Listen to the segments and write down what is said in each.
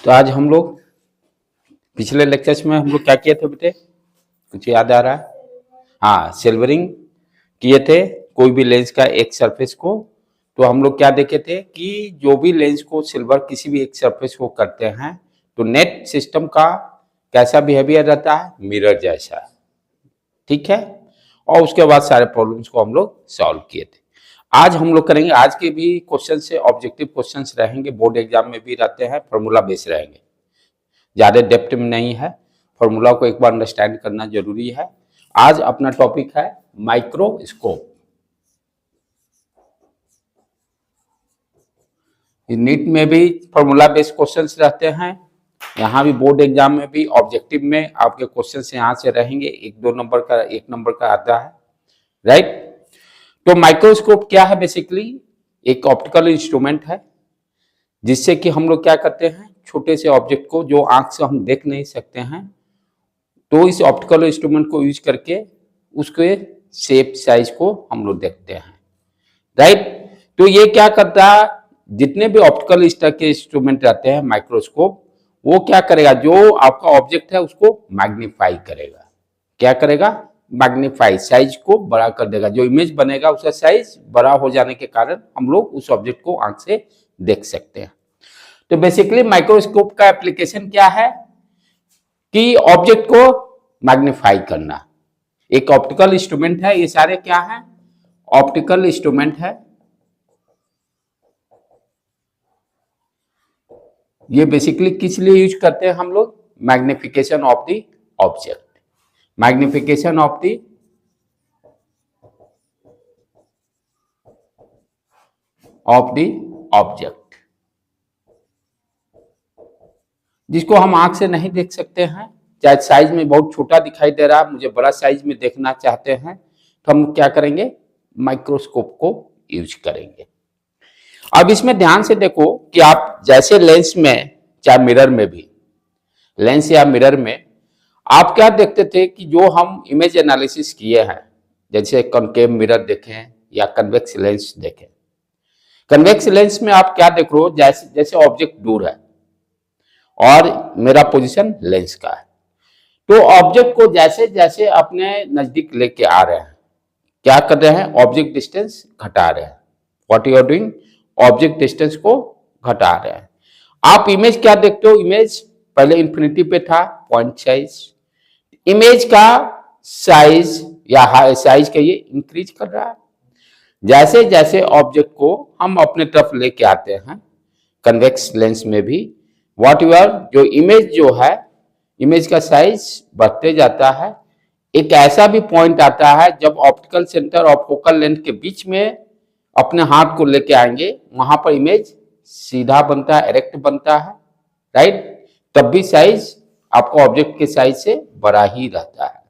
तो आज हम लोग पिछले लेक्चर्स में हम लोग क्या किए थे बेटे, कुछ याद आ रहा है? हाँ, सिल्वरिंग किए थे कोई भी लेंस का एक सरफेस को। तो हम लोग क्या देखे थे कि जो भी लेंस को सिल्वर किसी भी एक सरफेस को करते हैं तो नेट सिस्टम का कैसा बिहेवियर रहता है, मिरर जैसा। ठीक है, और उसके बाद सारे प्रॉब्लम्स को हम लोग सॉल्व किए थे। आज हम लोग करेंगे, आज के भी क्वेश्चन से ऑब्जेक्टिव क्वेश्चंस रहेंगे, बोर्ड एग्जाम में भी रहते हैं, फॉर्मूला बेस रहेंगे, ज्यादा डेप्थ में नहीं है। फॉर्मूला को एक बार अंडरस्टैंड करना जरूरी है। आज अपना टॉपिक है माइक्रोस्कोप। नीट में भी फॉर्मूला बेस्ड क्वेश्चंस रहते हैं, यहाँ भी बोर्ड एग्जाम में भी ऑब्जेक्टिव में आपके क्वेश्चंस यहाँ से रहेंगे, एक नंबर का आता है, राइट। तो माइक्रोस्कोप क्या है? बेसिकली एक ऑप्टिकल इंस्ट्रूमेंट है जिससे कि हम लोग क्या करते हैं, छोटे से ऑब्जेक्ट को जो आंख से हम देख नहीं सकते हैं, तो इस ऑप्टिकल इंस्ट्रूमेंट को यूज करके उसके शेप साइज को हम लोग देखते हैं, राइट। तो ये क्या करता है, जितने भी ऑप्टिकल इस तरह के इंस्ट्रूमेंट रहते हैं माइक्रोस्कोप, वो क्या करेगा, जो आपका ऑब्जेक्ट है उसको मैग्नीफाई करेगा। क्या करेगा? मैग्नीफाई, साइज को बड़ा कर देगा। जो इमेज बनेगा उसका साइज बड़ा हो जाने के कारण हम लोग उस ऑब्जेक्ट को आंख से देख सकते हैं। तो बेसिकली माइक्रोस्कोप का एप्लीकेशन क्या है कि ऑब्जेक्ट को मैग्नीफाई करना। एक ऑप्टिकल इंस्ट्रूमेंट है, ये सारे क्या है, ऑप्टिकल इंस्ट्रूमेंट है। ये बेसिकली किस लिए यूज करते हैं हम लोग? Magnification of the object, magnification of the object, जिसको हम आंख से नहीं देख सकते हैं, चाहे साइज में बहुत छोटा दिखाई दे रहा है, मुझे बड़ा साइज में देखना चाहते हैं, तो हम क्या करेंगे, माइक्रोस्कोप को यूज करेंगे। अब इसमें ध्यान से देखो कि आप जैसे लेंस में, चाहे मिरर में भी, लेंस या मिरर में आप क्या देखते थे कि जो हम इमेज एनालिसिस किए हैं, जैसे कॉनकेव मिरर देखें या कन्वेक्स लेंस देखें। कन्वेक्स लेंस में आप क्या देख रहे हो, जैसे जैसे ऑब्जेक्ट दूर है और मेरा पोजीशन लेंस का है, तो ऑब्जेक्ट को जैसे जैसे अपने नजदीक लेके आ रहे हैं, क्या कर रहे हैं, ऑब्जेक्ट डिस्टेंस घटा रहे हैं। What you are doing, object distance को घटा रहे हैं। आप इमेज क्या देखते हो, इमेज पहले इंफिनिटी पे था, पॉइंट साइज, इमेज का साइज या साइज का ये इंक्रीज कर रहा है। जैसे जैसे ऑब्जेक्ट को हम अपने तरफ लेके आते हैं, कन्वेक्स लेंस में भी व्हाट यू आर, जो इमेज जो है, इमेज का साइज बढ़ते जाता है। एक ऐसा भी पॉइंट आता है जब ऑप्टिकल सेंटर और फोकल लेंथ के बीच में अपने हाथ को लेके आएंगे, वहां पर इमेज सीधा बनता है, एरेक्ट बनता है, राइट। तब भी साइज आपको ऑब्जेक्ट के साइज से बड़ा ही रहता है।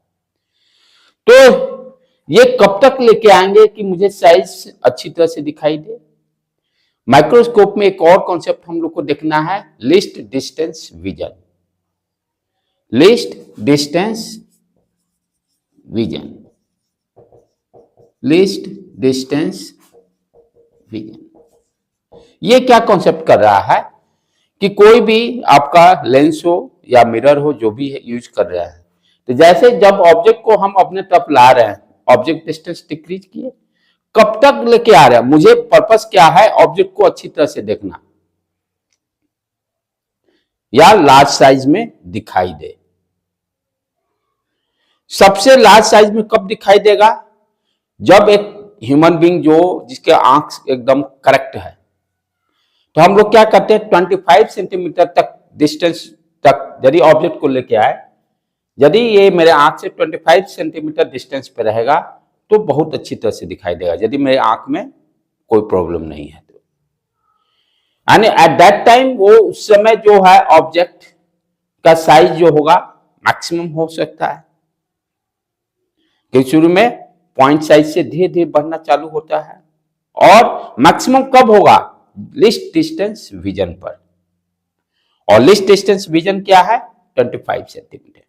तो ये कब तक लेके आएंगे कि मुझे साइज अच्छी तरह से दिखाई दे? माइक्रोस्कोप में एक और कॉन्सेप्ट हम लोग को देखना है, least distance vision. Least distance vision, least distance vision. ये क्या कॉन्सेप्ट कर रहा है कि कोई भी आपका लेंस हो या मिरर हो, जो भी यूज कर रहा है, तो जैसे जब ऑब्जेक्ट को हम अपने तरफ ला रहे हैं, ऑब्जेक्ट डिस्टेंस डिक्रीज किए, कब तक लेके आ रहे हैं, मुझे पर्पस क्या है, ऑब्जेक्ट को अच्छी तरह से देखना या लार्ज साइज में दिखाई दे। सबसे लार्ज साइज में कब दिखाई देगा, जब एक ह्यूमन बीइंग जो जिसके आंख एकदम करेक्ट है, तो हम लोग क्या करते हैं, 25 सेंटीमीटर तक डिस्टेंस तक यदि ऑब्जेक्ट को लेके आए, यदि ये मेरे आंख से 25 सेंटीमीटर डिस्टेंस पे रहेगा तो बहुत अच्छी तरह से दिखाई देगा, यदि मेरे आंख में कोई प्रॉब्लम नहीं है तो। यानी एट दैट टाइम वो उस समय जो है ऑब्जेक्ट का साइज जो होगा मैक्सिमम हो सकता है, क्योंकि शुरू में पॉइंट साइज से धीरे धीरे बढ़ना चालू होता है, और मैक्सिमम कब होगा, लीस्ट डिस्टेंस विजन पर। और लीस्ट डिस्टेंस विजन क्या है, 25 सेंटीमीटर।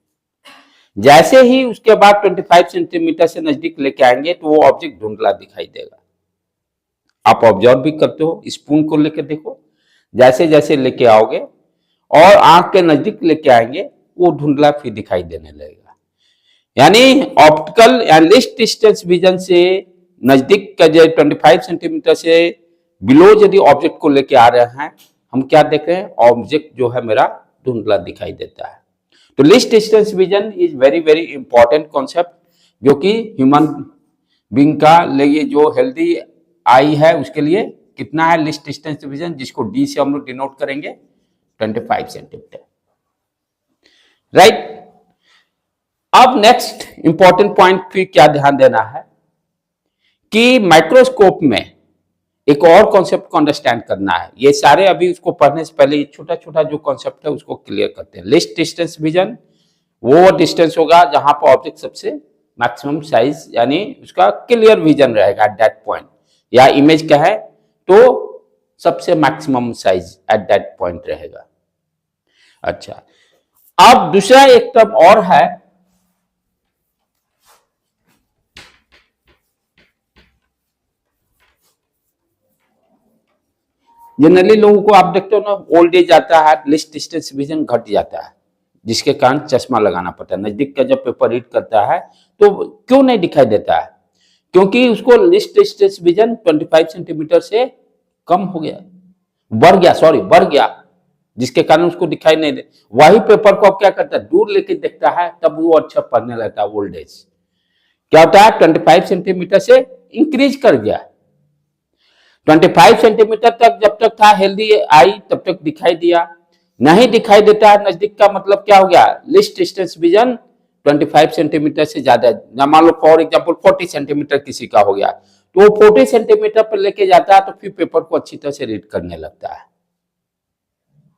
जैसे ही उसके बाद 25 सेंटीमीटर से नजदीक लेके आएंगे तो वो ऑब्जेक्ट धुंधला दिखाई देगा। आप ऑब्जर्व भी करते हो, स्पून को लेकर देखो, जैसे जैसे लेके आओगे और आंख के नजदीक लेके आएंगे वो धुंधला फिर दिखाई देने लगेगा। यानी ऑप्टिकल या लिस्ट डिस्टेंस विजन से नजदीक का 25 सेंटीमीटर से बिलो यदि ऑब्जेक्ट को लेके आ रहे हैं, हम क्या देख रहे हैं, ऑब्जेक्ट जो है मेरा धुंधला दिखाई देता है। तो list distance vision is very very important concept, जो कि ह्यूमन बीइंग का लिए जो हेल्दी आई है उसके लिए कितना है लिस्ट डिस्टेंस विजन, जिसको डी से हम लोग डिनोट करेंगे 25 सेंटीमीटर, राइट। अब नेक्स्ट इंपॉर्टेंट पॉइंट फिर क्या ध्यान देना है कि माइक्रोस्कोप में एक और कॉन्सेप्ट को अंडरस्टैंड करना है। ये सारे अभी उसको पढ़ने से पहले छोटा छोटा जो कॉन्सेप्ट है उसको क्लियर करते हैं। लिस्ट डिस्टेंस विजन वो डिस्टेंस होगा जहां पर ऑब्जेक्ट सबसे मैक्सिमम साइज यानी उसका क्लियर विजन रहेगा एट दैट पॉइंट, या इमेज क्या है तो सबसे maximum size at that point रहेगा। अच्छा, अब दूसरा एक टर्म और है, जनरली लोगों को आप देखते हो ना, ओल्ड एज आता है, लिस्ट डिस्टेंस विजन घट जाता है, जिसके कारण चश्मा लगाना पड़ता है। नजदीक का जब पेपर रीड करता है तो क्यों नहीं दिखाई देता है, क्योंकि उसको लिस्ट डिस्टेंस विजन 25 सेंटीमीटर से कम हो गया, बढ़ गया, जिसके कारण उसको दिखाई नहीं दे। वही पेपर को अब क्या करता है, दूर लेके देखता है, तब वो अच्छा पढ़ने लगता है। ओल्ड एज क्या होता है, 25 सेंटीमीटर से इंक्रीज कर गया, 25 सेंटीमीटर तक जब तक था हेल्दी आई तब तक दिखाई दिया, नहीं दिखाई देता है नजदीक का मतलब क्या हो गया, लिस्ट डिस्टेंस विजन 25 सेंटीमीटर से ज्यादा, मान लो फॉर एग्जांपल 40 सेंटीमीटर किसी का हो गया, तो वो 40 सेंटीमीटर पर लेके जाता है तो फिर पेपर को अच्छी तरह से रीड करने लगता है,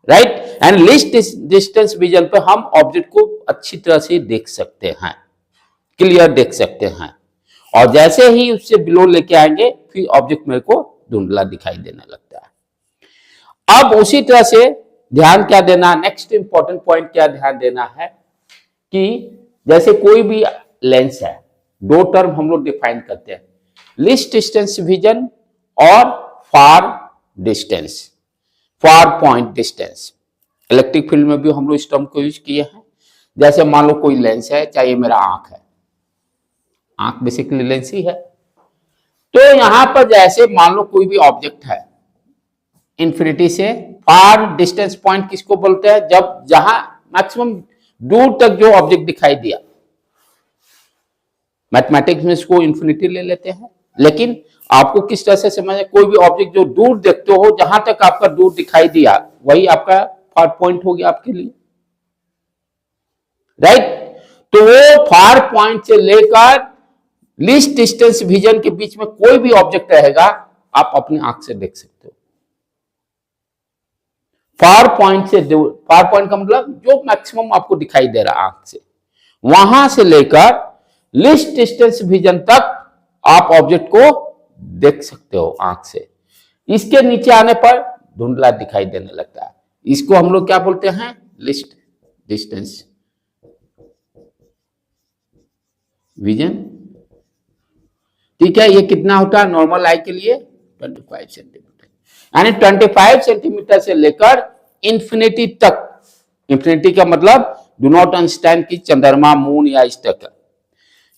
right. And least distance vision पे हम ऑब्जेक्ट को अच्छी तरह से देख सकते हैं, क्लियर देख सकते हैं, और जैसे ही उससे बिलो लेके आएंगे फिर ऑब्जेक्ट मेरे को धुंधला दिखाई देने लगता है। अब उसी तरह से ध्यान क्या देना, नेक्स्ट इंपॉर्टेंट पॉइंट क्या ध्यान देना है कि जैसे कोई भी लेंस है, दो टर्म हम लोग डिफाइन करते हैं, लिस्ट डिस्टेंस विजन और फार distance, far point distance. Electric field में भी हम लोग इस टर्म को यूज किए हैं। जैसे मान लो कोई लेंस है, चाहे मेरा आंख है, आंख बेसिकली लेंस ही है, तो यहां पर जैसे मान लो कोई भी ऑब्जेक्ट है इंफिनिटी से, फार डिस्टेंस पॉइंट किसको बोलते हैं, जब जहां मैक्सिमम दूर तक जो ऑब्जेक्ट दिखाई दिया। मैथमेटिक्स में इसको इंफिनिटी ले लेते हैं, लेकिन आपको किस तरह से समझना, कोई भी ऑब्जेक्ट जो दूर देखते हो, जहां तक आपका दूर दिखाई दिया वही आपका फार पॉइंट हो गया आपके लिए, राइट। तो वो फार पॉइंट से लेकर लिस्ट डिस्टेंस विजन के बीच में कोई भी ऑब्जेक्ट रहेगा, आप अपनी आंख से देख सकते हो। फार पॉइंट से, फार पॉइंट का मतलब जो मैक्सिमम आपको दिखाई दे रहा आंख से, वहां से लेकर लिस्ट डिस्टेंस विजन तक आप ऑब्जेक्ट को देख सकते हो आंख से। इसके नीचे आने पर धुंधला दिखाई देने लगता है, इसको हम लोग क्या बोलते हैं, लिस्ट डिस्टेंस विजन, ठीक है। ये कितना होता है नॉर्मल आई के लिए, 25 सेंटीमीटर, यानी 25 सेंटीमीटर से लेकर इंफिनिटी तक। इंफिनिटी का मतलब डू नॉट अंडरस्टैंड कि चंद्रमा, मून या इस तरह का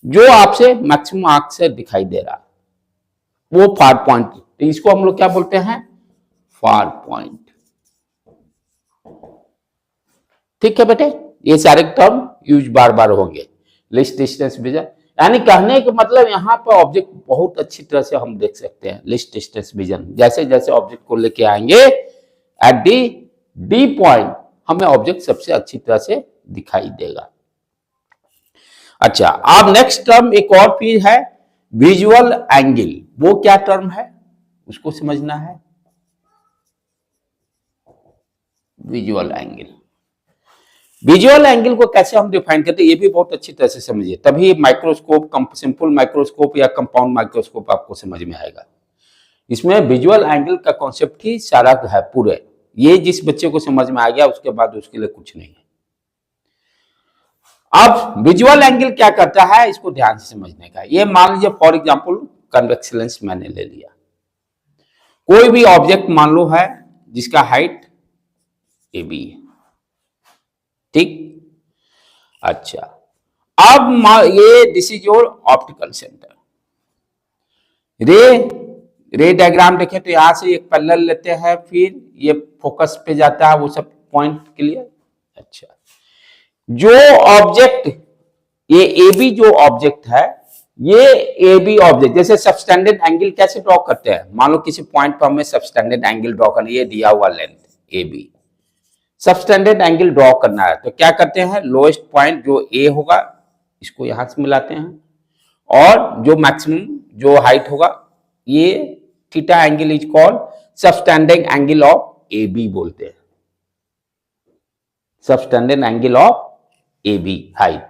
जो आपसे मैक्सिमम आंख से दिखाई दे रहा, वो फार पॉइंट, तो इसको हम लोग क्या बोलते हैं, फार पॉइंट, ठीक है बेटे। ये सारे टर्म यूज बार बार होंगे, लिस्ट डिस्टेंस विजन, यानी कहने का मतलब यहां पर ऑब्जेक्ट बहुत अच्छी तरह से हम देख सकते हैं। लिस्ट डिस्टेंस विजन, जैसे जैसे ऑब्जेक्ट को लेके आएंगे एट डी पॉइंट हमें ऑब्जेक्ट सबसे अच्छी तरह से दिखाई देगा। अच्छा, अब नेक्स्ट टर्म एक और फिर है विजुअल एंगल। वो क्या टर्म है उसको समझना है, विजुअल एंगल। विजुअल एंगल को कैसे हम डिफाइन करते हैं, ये भी बहुत अच्छी तरह से समझिए, तभी माइक्रोस्कोप, सिंपल माइक्रोस्कोप या कंपाउंड माइक्रोस्कोप आपको समझ में आएगा। इसमें विजुअल एंगल का कॉन्सेप्ट ही सारा है पूरे, ये जिस बच्चे को समझ में आ गया उसके बाद उसके लिए कुछ नहीं है। अब विजुअल एंगल क्या करता है, इसको ध्यान से समझने का। ये मान लीजिए फॉर एग्जांपल कन्वेक्स लेंस मैंने ले लिया, कोई भी ऑब्जेक्ट मान लो है जिसका हाइट AB है, ठीक। अच्छा, अब ये this is your optical centre. रे डायग्राम देखें तो यहां से एक पैरेलल लेते हैं, फिर ये फोकस पे जाता है, वो सब पॉइंट क्लियर। अच्छा, जो ऑब्जेक्ट ये ए बी जो ऑब्जेक्ट है, ये ए बी ऑब्जेक्ट जैसे सबस्टैंडर्ड एंगल कैसे ड्रॉ करते हैं, मान लो किसी पॉइंट पर हमें सबस्टैंडर्ड एंगल ड्रॉ करना, ये दिया हुआ length A B, substandard angle draw करना है तो क्या करते हैं, लोएस्ट पॉइंट जो ए होगा इसको यहां से मिलाते हैं, और जो मैक्सिमम जो हाइट होगा ये theta angle is called substandard angle of A B बोलते हैं, substandard angle of A B height,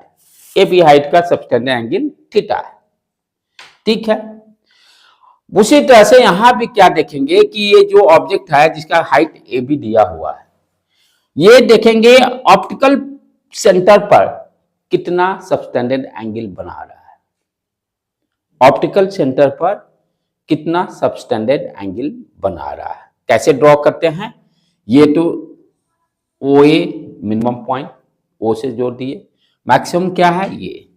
A B height का सबस्टैंडर्ड एंगल थीटा है। ठीक है, उसी तरह से यहां भी क्या देखेंगे कि ये जो ऑब्जेक्ट है जिसका हाइट ए बी दिया हुआ है, ये देखेंगे ऑप्टिकल सेंटर पर कितना सबस्टैंडर्ड एंगल बना रहा है, ऑप्टिकल सेंटर पर कितना सबस्टैंडर्ड एंगल बना रहा है। कैसे ड्रॉ करते हैं, ये तो ओ ए मिनिमम पॉइंट, ओ से जोड़ दिए, मैक्सिमम क्या है ये,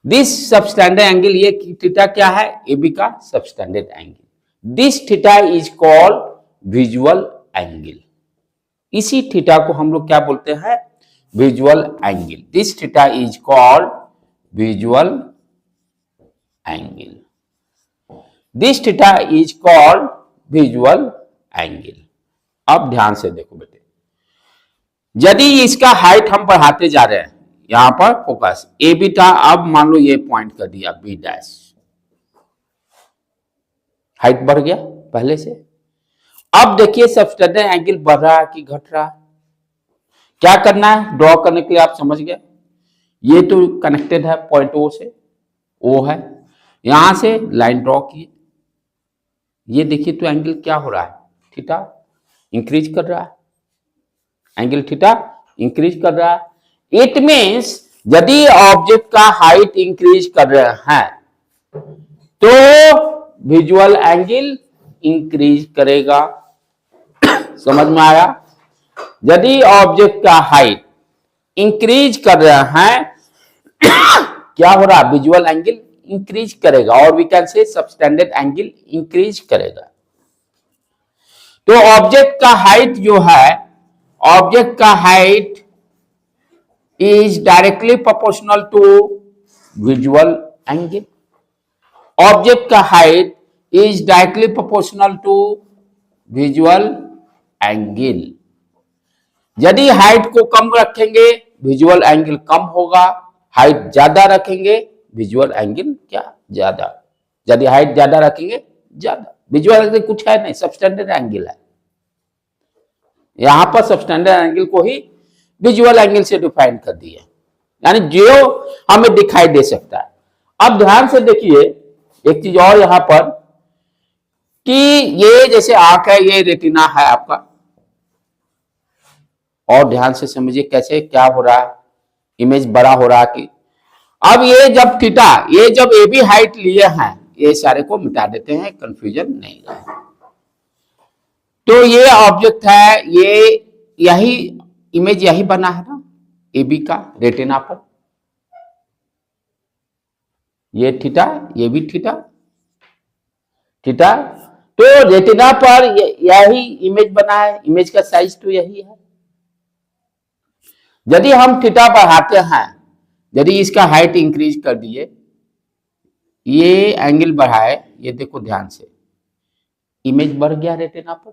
दिस सबस्टैंडर्ड एंगल, ये थीटा क्या है, ए बी का substandard angle, this theta is called visual angle, इसी थीटा को हम लोग क्या बोलते हैं, visual angle, this theta is called visual angle, this theta is called visual angle. अब ध्यान से देखो बेटे, यदि इसका हाइट हम बढ़ाते जा रहे हैं, यहां पर फोकस ए बी था, अब मान लो ये पॉइंट कर दिया बी डैश, हाइट बढ़ गया पहले से। अब देखिए सबस्टैंडर्ड एंगल बढ़ रहा है कि घट रहा है, क्या करना है ड्रॉ करने के लिए, आप समझ गए, ये तो कनेक्टेड है पॉइंट ओ से, ओ है, यहां से लाइन ड्रॉ की, ये देखिए तो एंगल क्या हो रहा है, थीटा इंक्रीज कर रहा है, एंगल थीटा इंक्रीज कर रहा है। इट मीन्स यदि ऑब्जेक्ट का हाइट इंक्रीज कर रहे हैं तो विजुअल एंगल इंक्रीज करेगा, समझ में आया, यदि ऑब्जेक्ट का हाइट इंक्रीज कर रहे हैं क्या हो रहा है, विजुअल एंगल इंक्रीज करेगा, और we can say subtended angle increase करेगा। तो ऑब्जेक्ट का हाइट जो है, ऑब्जेक्ट का height is directly proportional to visual angle, object का height is directly proportional to visual angle. यदि हाइट को कम रखेंगे विजुअल एंगल कम होगा, हाइट ज्यादा रखेंगे विजुअल एंगल क्या ज्यादा, यदि हाइट ज्यादा रखेंगे ज्यादा, विजुअल एंगल कुछ है नहीं, सबस्टैंडर्ड एंगल है, यहां पर सबस्टैंडर्ड एंगल को ही विजुअल एंगल से डिफाइन कर दिया, यानी जो हमें दिखाई दे सकता है। अब ध्यान से देखिए एक चीज और यहां पर कि ये जैसे आंख है, ये रेटिना है आपका, और ध्यान से समझिए कैसे क्या हो रहा है, इमेज बड़ा हो रहा है कि, अब ये जब थीटा, ये जब ए बी हाइट लिए हैं, ये सारे को मिटा देते हैं, कंफ्यूजन नहीं रहे। तो ये ऑब्जेक्ट है, ये यही इमेज यही बना है ना ए बी का रेटिना पर, ये थीटा, ये भी थीटा, थीटा, तो रेटिना पर यही इमेज बना है, इमेज का साइज तो यही है। यदि हम थीटा बढ़ाते हैं, यदि इसका हाइट इंक्रीज कर दिए, ये एंगल बढ़ाए, ये देखो ध्यान से, इमेज बढ़ गया रेटिना पर,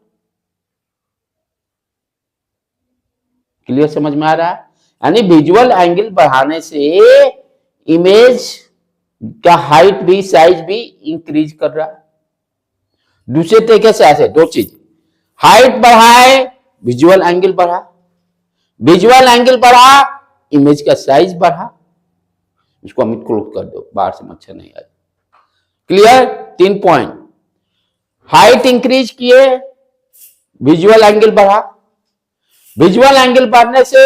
क्लियर समझ में आ रहा है, यानी विजुअल एंगल बढ़ाने से इमेज का हाइट भी साइज भी इंक्रीज कर रहा है। दूसरे तरीके से ऐसे दो चीज, हाइट बढ़ाए विजुअल एंगल बढ़ा, विजुअल एंगल बढ़ा इमेज का साइज बढ़ा, इसको हम क्लोज कर दो, बाहर से मच्छर नहीं आए, क्लियर। 3 पॉइंट, हाइट इंक्रीज किए विजुअल एंगल बढ़ा, विजुअल एंगल बढ़ने से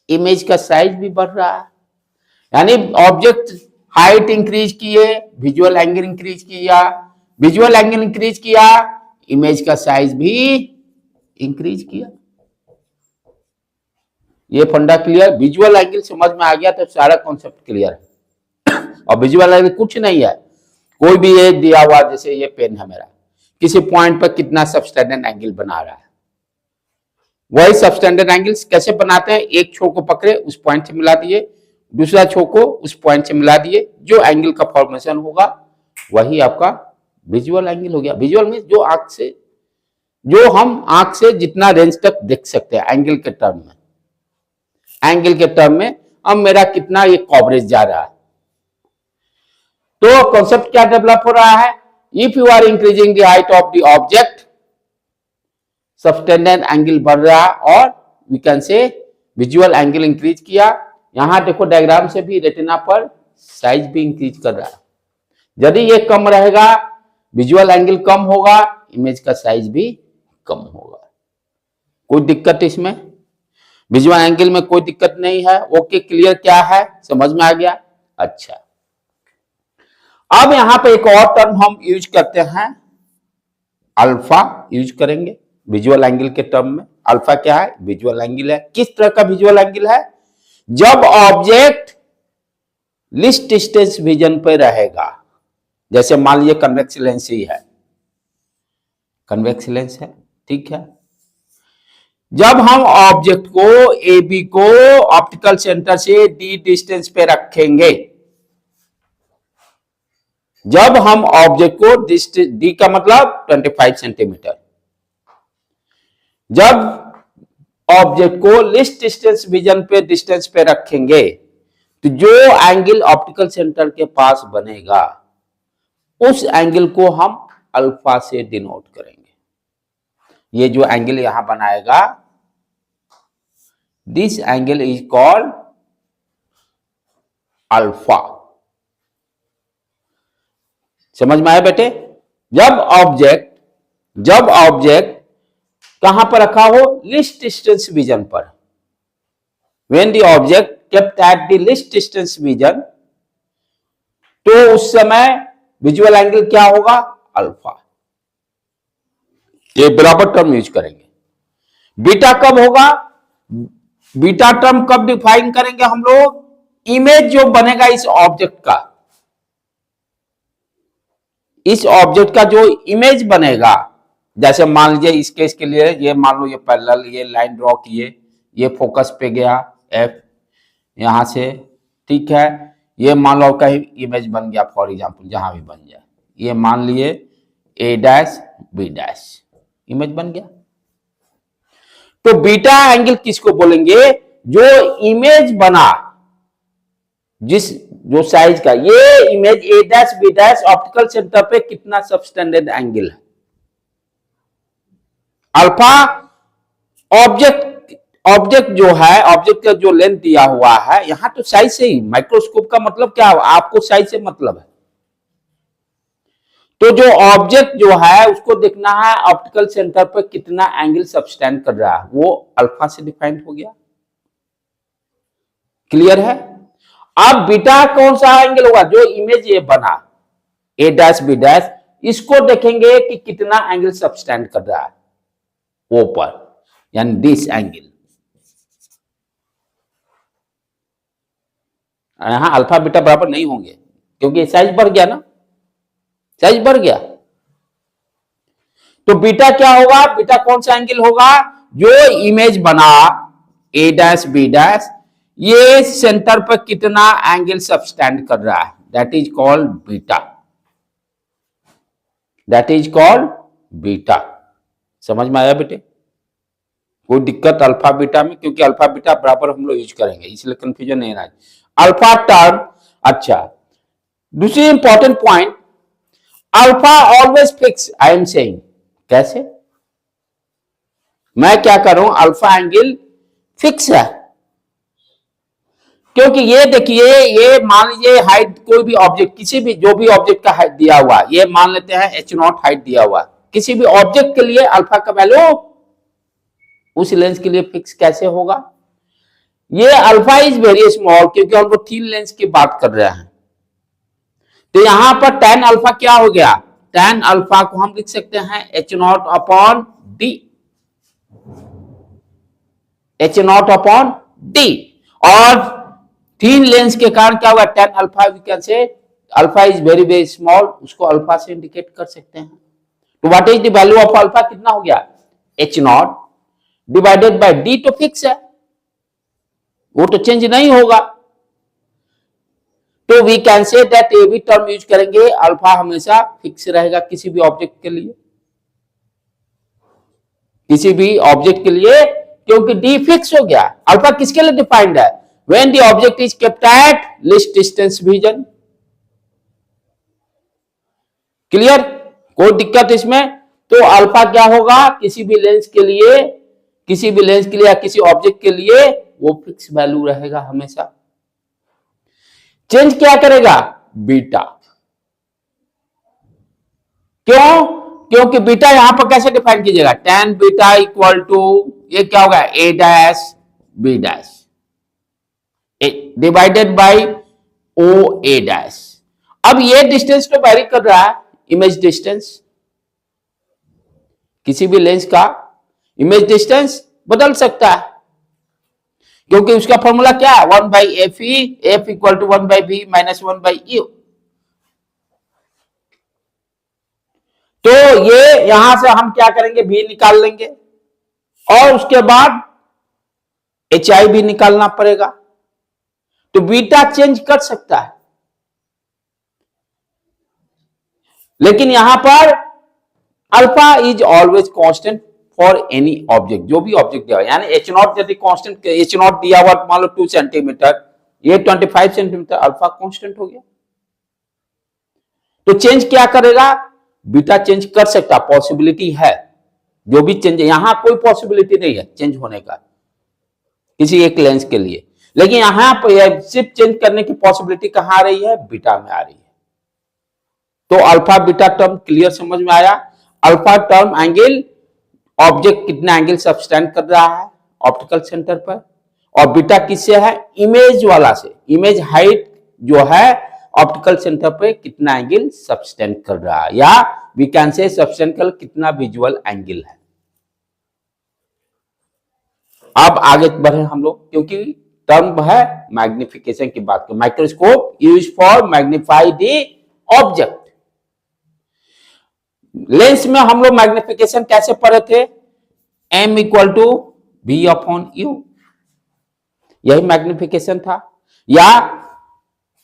इमेज का साइज भी बढ़ रहा है, यानी ऑब्जेक्ट हाइट इंक्रीज किए विजुअल एंगल इंक्रीज किया, विजुअल एंगल इंक्रीज किया इमेज का साइज भी इंक्रीज किया। ये फंडा क्लियर, विजुअल एंगल समझ में आ गया तो सारा कॉन्सेप्ट क्लियर है। और विजुअल एंगल कुछ नहीं है, कोई भी ये दिया हुआ, जैसे ये पेन है मेरा, किसी पॉइंट पर कितना सबस्टेंडेड एंगल बना रहा है, वही सबस्टेंडेड एंगल्स कैसे बनाते हैं, एक छोर को पकड़े उस पॉइंट से मिला दिए, दूसरा छोर को उस पॉइंट से मिला दिए, जो एंगल का फॉर्मेशन होगा वही आपका विजुअल एंगल हो गया। विजुअल में जो आंख से, जो हम आंख से जितना रेंज तक देख सकते हैं एंगल के टर्म में, एंगल के टर्म में अब मेरा कितना ये कवरेज जा रहा है। तो कॉन्सेप्ट क्या डेवलप हो रहा है, if you are increasing the height of the object, subtended angle बढ़ रहा है, और we can say visual angle increase किया। यहां देखो डायग्राम से भी रेटिना पर साइज भी इंक्रीज कर रहा है। यदि ये कम रहेगा, विजुअल एंगल कम होगा, इमेज का साइज भी कम होगा। कोई दिक्कत इसमें, विजुअल एंगल में कोई दिक्कत नहीं है। ओके क्लियर, क्या है समझ में आ गया। अच्छा, अब यहां पे एक और टर्म हम यूज करते हैं, अल्फा यूज करेंगे विजुअल एंगल के टर्म में। अल्फा क्या है, विजुअल एंगल है। किस तरह का विजुअल एंगल है, जब ऑब्जेक्ट लिस्ट डिस्टेंस विजन पे रहेगा, जैसे मान लीजिए कन्वेक्स लेंस ही है, कन्वेक्स लेंस है, ठीक है। जब हम ऑब्जेक्ट को ए बी को ऑप्टिकल सेंटर से डी डिस्टेंस पे रखेंगे, जब हम ऑब्जेक्ट को डी का मतलब 25 सेंटीमीटर, जब ऑब्जेक्ट को लिस्ट डिस्टेंस विजन पे डिस्टेंस पे रखेंगे, तो जो एंगल ऑप्टिकल सेंटर के पास बनेगा उस एंगल को हम अल्फा से डिनोट करेंगे। ये जो एंगल यहां बनाएगा, this angle is called alpha. समझ में आया बेटे। जब ऑब्जेक्ट कहां पर रखा हो, लिस्ट डिस्टेंस विजन पर, when the object kept at the list distance vision, तो उस समय विजुअल एंगल क्या होगा, अल्फा। ये बराबर टर्म यूज करेंगे। बीटा कब होगा, बीटा टर्म कब डिफाइन करेंगे हम लोग, इमेज जो बनेगा इस ऑब्जेक्ट का, इस ऑब्जेक्ट का जो इमेज बनेगा, जैसे मान लीजिए इस केस के लिए ये मान लो ये पैरेलल, ये लाइन ड्रॉ किए, ये फोकस पे गया एफ यहां से, ठीक है। ये मान लो कहीं इमेज बन गया, फॉर एग्जांपल जहां भी बन जाए, ये मान लिए ए डैश बी डैश, इमेज बन गया। तो बीटा एंगल किसको बोलेंगे, जो इमेज बना, जिस जो साइज का, ये image A dash B dash optical centre पे कितना सबस्टेंडेड एंगल है। अल्फा ऑब्जेक्ट जो है, ऑब्जेक्ट का जो लेंथ दिया हुआ है, यहां तो साइज से ही, माइक्रोस्कोप का मतलब क्या है, आपको साइज से मतलब है। तो जो ऑब्जेक्ट जो है उसको देखना है ऑप्टिकल सेंटर पर कितना एंगल सबस्टेंड कर रहा है, वो अल्फा से डिफाइन हो गया। क्लियर है। अब बीटा कौन सा एंगल होगा, जो इमेज ये बना ए डैश बी डैश, इसको देखेंगे कि कितना एंगल सबस्टेंड कर रहा है ओ पर, यानी दिस एंगल। यहां अल्फा बीटा बराबर नहीं होंगे, क्योंकि साइज बढ़ गया ना, साइज बढ़ गया। तो बीटा क्या होगा, बीटा कौन सा एंगल होगा, जो इमेज बना ए डैश बी डैश, ये सेंटर पर कितना एंगल सबस्टेंड कर रहा है, that is called beta, that is called beta. समझ में आया बेटे। कोई दिक्कत अल्फा बीटा में, क्योंकि अल्फा बीटा बराबर हम लोग यूज करेंगे, इसलिए कंफ्यूजन नहीं रहा। अल्फा टर्म, अच्छा दूसरी important point, alpha always fix, I am saying, कैसे, मैं क्या करूं, अल्फा एंगल फिक्स है, क्योंकि ये देखिए, ये मान लीजिए हाइट, कोई भी ऑब्जेक्ट, किसी भी जो भी ऑब्जेक्ट का हाइट दिया हुआ, ये मान लेते हैं h0 हाइट दिया हुआ, किसी भी ऑब्जेक्ट के लिए अल्फा का वैल्यू उस लेंस के लिए फिक्स कैसे होगा। ये अल्फा इज वेरी स्मॉल, क्योंकि हम लोग थिन लेंस की बात कर रहे हैं। तो यहां पर tan अल्फा क्या हो गया, tan अल्फा को हम लिख सकते हैं h0 upon d, H not upon D. और थीन लेंस के कारण क्या हुआ, tan alpha we can say alpha is very very small, उसको अल्फा से इंडिकेट कर सकते हैं। तो what is the value of alpha, कितना हो गया, H naught divided by D, तो फिक्स है, वो तो चेंज नहीं होगा। तो वी कैन से दैट ये भी टर्म यूज करेंगे, अल्फा हमेशा फिक्स रहेगा किसी भी ऑब्जेक्ट के लिए, किसी भी ऑब्जेक्ट के लिए, क्योंकि डी फिक्स हो गया। अल्फा किसके लिए डिफाइंड है, when the object is kept at least distance vision. Clear, कोई दिक्कत इसमें। तो अल्फा क्या होगा, किसी भी लेंस के लिए, किसी भी लेंस के लिए या किसी ऑब्जेक्ट के लिए वो फिक्स वैल्यू रहेगा हमेशा। चेंज क्या करेगा, बीटा। क्यों, क्योंकि बीटा यहां पर कैसे डिफाइन कीजिएगा, tan बीटा इक्वल टू, ये क्या होगा, a dash b dash divided by o a dash. अब ये डिस्टेंस तो वेरी कर रहा है, इमेज डिस्टेंस, किसी भी लेंस का इमेज डिस्टेंस बदल सकता है, क्योंकि उसका फॉर्मूला क्या है, 1 by F E, F equal to 1 by B minus 1 by U. तो ये यहां से हम क्या करेंगे, भी निकाल लेंगे और उसके बाद एच आई भी निकालना पड़ेगा। तो बीटा चेंज कर सकता है, लेकिन यहां पर alpha is always constant for any object, जो भी ऑब्जेक्ट दिया, यानी एच नॉट यदि कांस्टेंट, एच नॉट दिया हुआ मान लो 2 सेंटीमीटर, ये 25 सेंटीमीटर, अल्फा कांस्टेंट हो गया। तो चेंज क्या करेगा, बीटा चेंज कर सकता, पॉसिबिलिटी है, जो भी चेंज, यहां कोई पॉसिबिलिटी नहीं है चेंज होने का किसी एक लेंस के लिए, लेकिन यहां पर सिर्फ चेंज करने की पॉसिबिलिटी कहां आ रही है, बीटा में आ रही है। तो अल्फा बीटा टर्म क्लियर समझ में आया। अल्फा टर्म एंगल, ऑब्जेक्ट कितना एंगल सबटेंड कर रहा है ऑप्टिकल सेंटर पर, और बीटा किससे है, इमेज वाला से, इमेज हाइट जो है ऑप्टिकल सेंटर पे कितना एंगल सबटेंड कर रहा है, या वी कैन से सबटेंड कर कितना विजुअल एंगल है। अब आगे बढ़े हम लोग, क्योंकि टर्म है मैग्निफिकेशन की बात, microscope use for magnify the object. Lens में हम लोग मैग्निफिकेशन कैसे पढ़े थे, m equal to v upon U, यही मैग्निफिकेशन था, या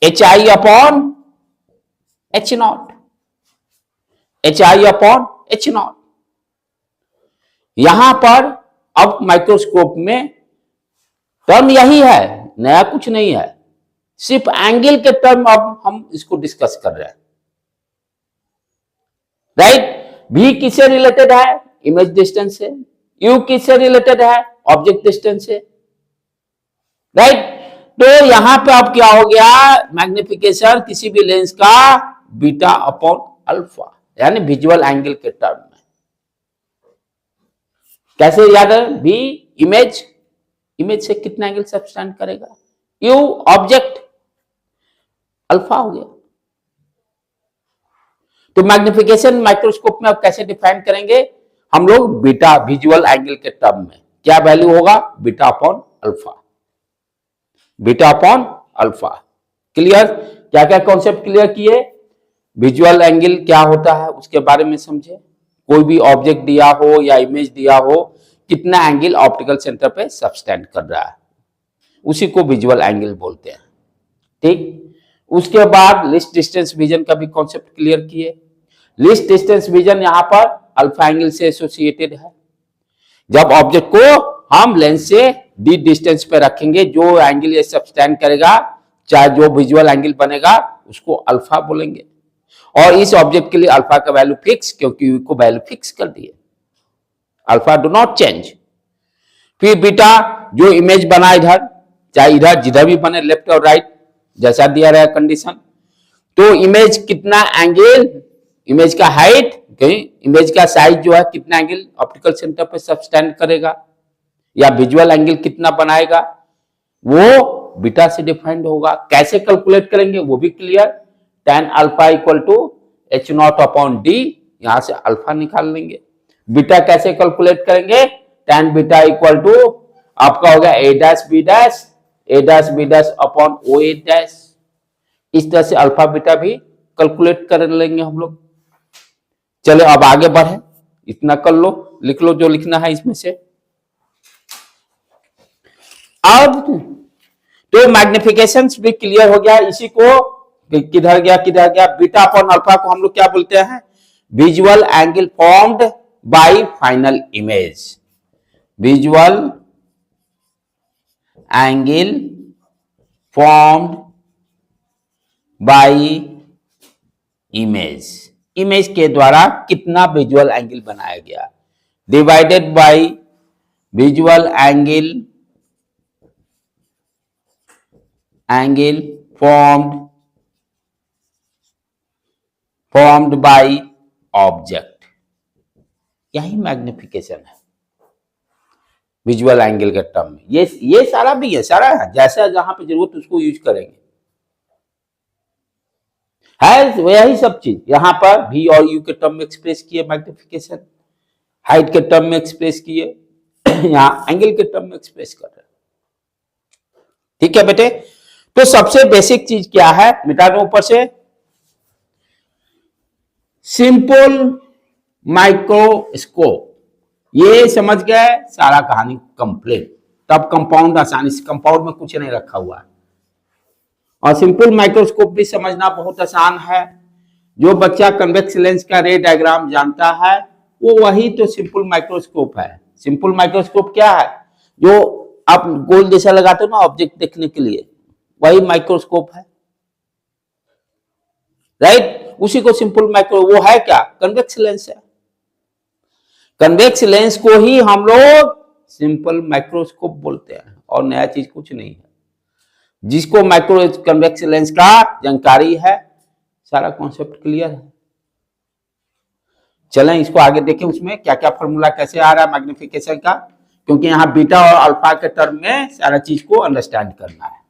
H I upon H naught, H I upon H naught. यहां पर अब माइक्रोस्कोप में टर्म यही है, नया कुछ नहीं है, सिर्फ एंगल के टर्म अब हम इसको डिस्कस कर रहे हैं, राइट। v किससे रिलेटेड है, इमेज डिस्टेंस से, u किससे रिलेटेड है, ऑब्जेक्ट डिस्टेंस से, राइट। तो यहां पे अब क्या हो गया, मैग्निफिकेशन किसी भी लेंस का बीटा अपॉन अल्फा, यानी विजुअल एंगल के टर्म में। कैसे याद है, v इमेज, इमेज से कितना एंगल सबटेंड करेगा, u ऑब्जेक्ट, अल्फा हो गया। तो मैग्निफिकेशन माइक्रोस्कोप में अब कैसे डिफाइन करेंगे हम लोग, बीटा विजुअल एंगल के टर्म में क्या वैल्यू होगा, beta upon alpha, beta upon alpha. Clear, क्या क्या कॉन्सेप्ट क्लियर किए, विजुअल एंगल क्या होता है उसके बारे में समझे, कोई भी ऑब्जेक्ट दिया हो या इमेज दिया हो, कितना एंगल ऑप्टिकल सेंटर पे सबटेंड कर रहा है, उसी को विजुअल एंगल बोलते हैं, ठीक। उसके बाद लिस्ट डिस्टेंस विजन का भी कॉन्सेप्ट क्लियर किए। लिस्ट डिस्टेंस विजन यहां पर अल्फा एंगल से एसोसिएटेड है। जब ऑब्जेक्ट को हम लेंस से डी डिस्टेंस पे रखेंगे, जो एंगल ये सबटेंड करेगा, चाहे जो विजुअल एंगल बनेगा, उसको अल्फा बोलेंगे। और इस ऑब्जेक्ट के लिए अल्फा का वैल्यू फिक्स, क्योंकि यू को वैल्यू फिक्स कर दिए, अल्फा डू नॉट चेंज। फिर बीटा जो इमेज बना इधर, चाहे इधर जिधर भी बने, लेफ्ट और राइट, जैसा दिया रहा कंडीशन, तो इमेज कितना एंगल, इमेज का हाइट, इमेज का साइज जो है कितना एंगल ऑप्टिकल सेंटर पे सबटेंड करेगा, या विजुअल एंगल कितना बनाएगा, वो बीटा से डिफाइंड होगा। कैसे कैलकुलेट करेंगे वो भी clear, tan alpha equal to H not upon D, यहां से अल्फा निकाल लेंगे। बीटा कैसे कैलकुलेट करेंगे, tan बीटा इक्वल टू आपका हो गया A dash B dash upon O A dash. इस तरह से अल्फा बीटा भी कैलकुलेट कर लेंगे हम लोग। चलो अब आगे बढ़े, इतना कर लो, लिख लो जो लिखना है इसमें से। अब तो मैग्निफिकेशन भी क्लियर हो गया। इसी को किधर गया बीटा अपॉन अल्फा को हम लोग क्या बोलते हैं, visual angle formed by final image. Visual angle formed by image, image के द्वारा कितना विजुअल एंगल बनाया गया, divided by visual angle formed by object. यही मैग्निफिकेशन है विजुअल एंगल के टर्म में। ये सारा भी है, सारा है, जैसा जहां पे जरूरत उसको यूज करेंगे, है यही सब चीज। यहां पर v और u के टर्म में एक्सप्रेस किए मैग्निफिकेशन, हाइट के टर्म में एक्सप्रेस किए, यहां एंगल के टर्म में एक्सप्रेस कर रहे हैं। ठीक है बेटे, तो सबसे बेसिक चीज क्या है, मिटा दो ऊपर से, सिंपल माइक्रोस्कोप। ये समझ गए, सारा कहानी कंप्लीट। तब कंपाउंड आसानी से, कंपाउंड में कुछ नहीं रखा हुआ है। और सिंपल माइक्रोस्कोप भी समझना बहुत आसान है। जो बच्चा कन्वेक्स लेंस का रे डायग्राम जानता है वो वही तो सिंपल माइक्रोस्कोप है। सिंपल माइक्रोस्कोप क्या है, जो आप गोल जैसा लगाते हो ना ऑब्जेक्ट देखने के लिए, वही माइक्रोस्कोप है, राइट। उसी को सिंपल माइक्रो, वो है क्या, कन्वेक्स लेंस है। कन्वेक्स लेंस को ही हम लोग सिंपल माइक्रोस्कोप बोलते हैं, और नया चीज कुछ नहीं है। जिसको माइक्रो कन्वेक्स लेंस का जानकारी है, सारा कॉन्सेप्ट क्लियर है। चलें इसको आगे देखें, उसमें क्या क्या फॉर्मूला कैसे आ रहा है मैग्निफिकेशन का, क्योंकि यहां बीटा और अल्फा के टर्म में सारा चीज को अंडरस्टैंड करना है।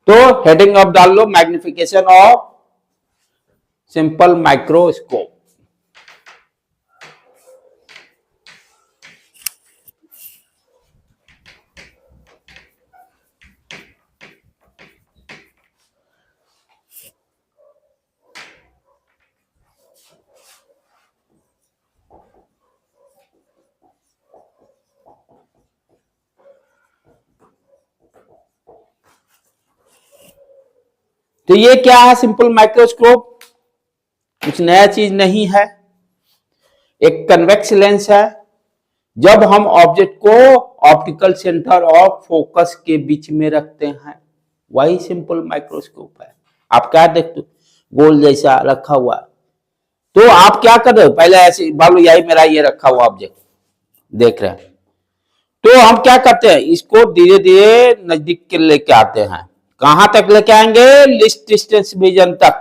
तो हेडिंग अब डाल लो, मैग्निफिकेशन ऑफ सिंपल माइक्रोस्कोप। तो ये क्या है, सिंपल माइक्रोस्कोप, कुछ नया चीज नहीं है। एक कन्वेक्स लेंस है। जब हम ऑब्जेक्ट को ऑप्टिकल सेंटर और फोकस के बीच में रखते हैं, वही सिंपल माइक्रोस्कोप है। आप क्या देखते हो, गोल जैसा रखा हुआ, तो आप क्या कर रहे हो, पहले ऐसे मान लो यही मेरा ये रखा हुआ ऑब्जेक्ट देख रहे हैं, तो हम क्या करते हैं, इसको धीरे धीरे नजदीक के लेके आते हैं। कहां तक लेके आएंगे, लिस्ट डिस्टेंस विजन तक।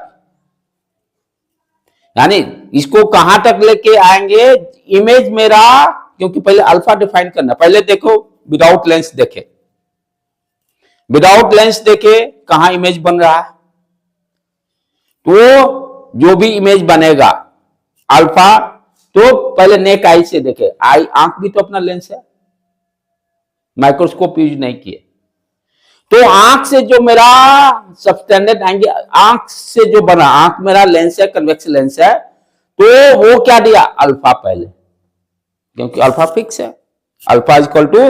यानी इसको कहां तक लेके आएंगे, इमेज मेरा, क्योंकि पहले अल्फा डिफाइन करना। पहले देखो विदाउट लेंस देखे, विदाउट लेंस देखे कहां इमेज बन रहा है, तो जो भी इमेज बनेगा अल्फा, तो पहले नेक आई से देखे। आई आंख भी तो अपना लेंस है, माइक्रोस्कोप यूज नहीं किए। तो आंख से जो मेरा सबस्टैंडर्ड आएंगे, आंख से जो बना, आंख मेरा लेंस है, कन्वेक्स लेंस है, तो वो क्या दिया, अल्फा पहले, क्योंकि अल्फा फिक्स है। अल्फा इज इक्वल टू,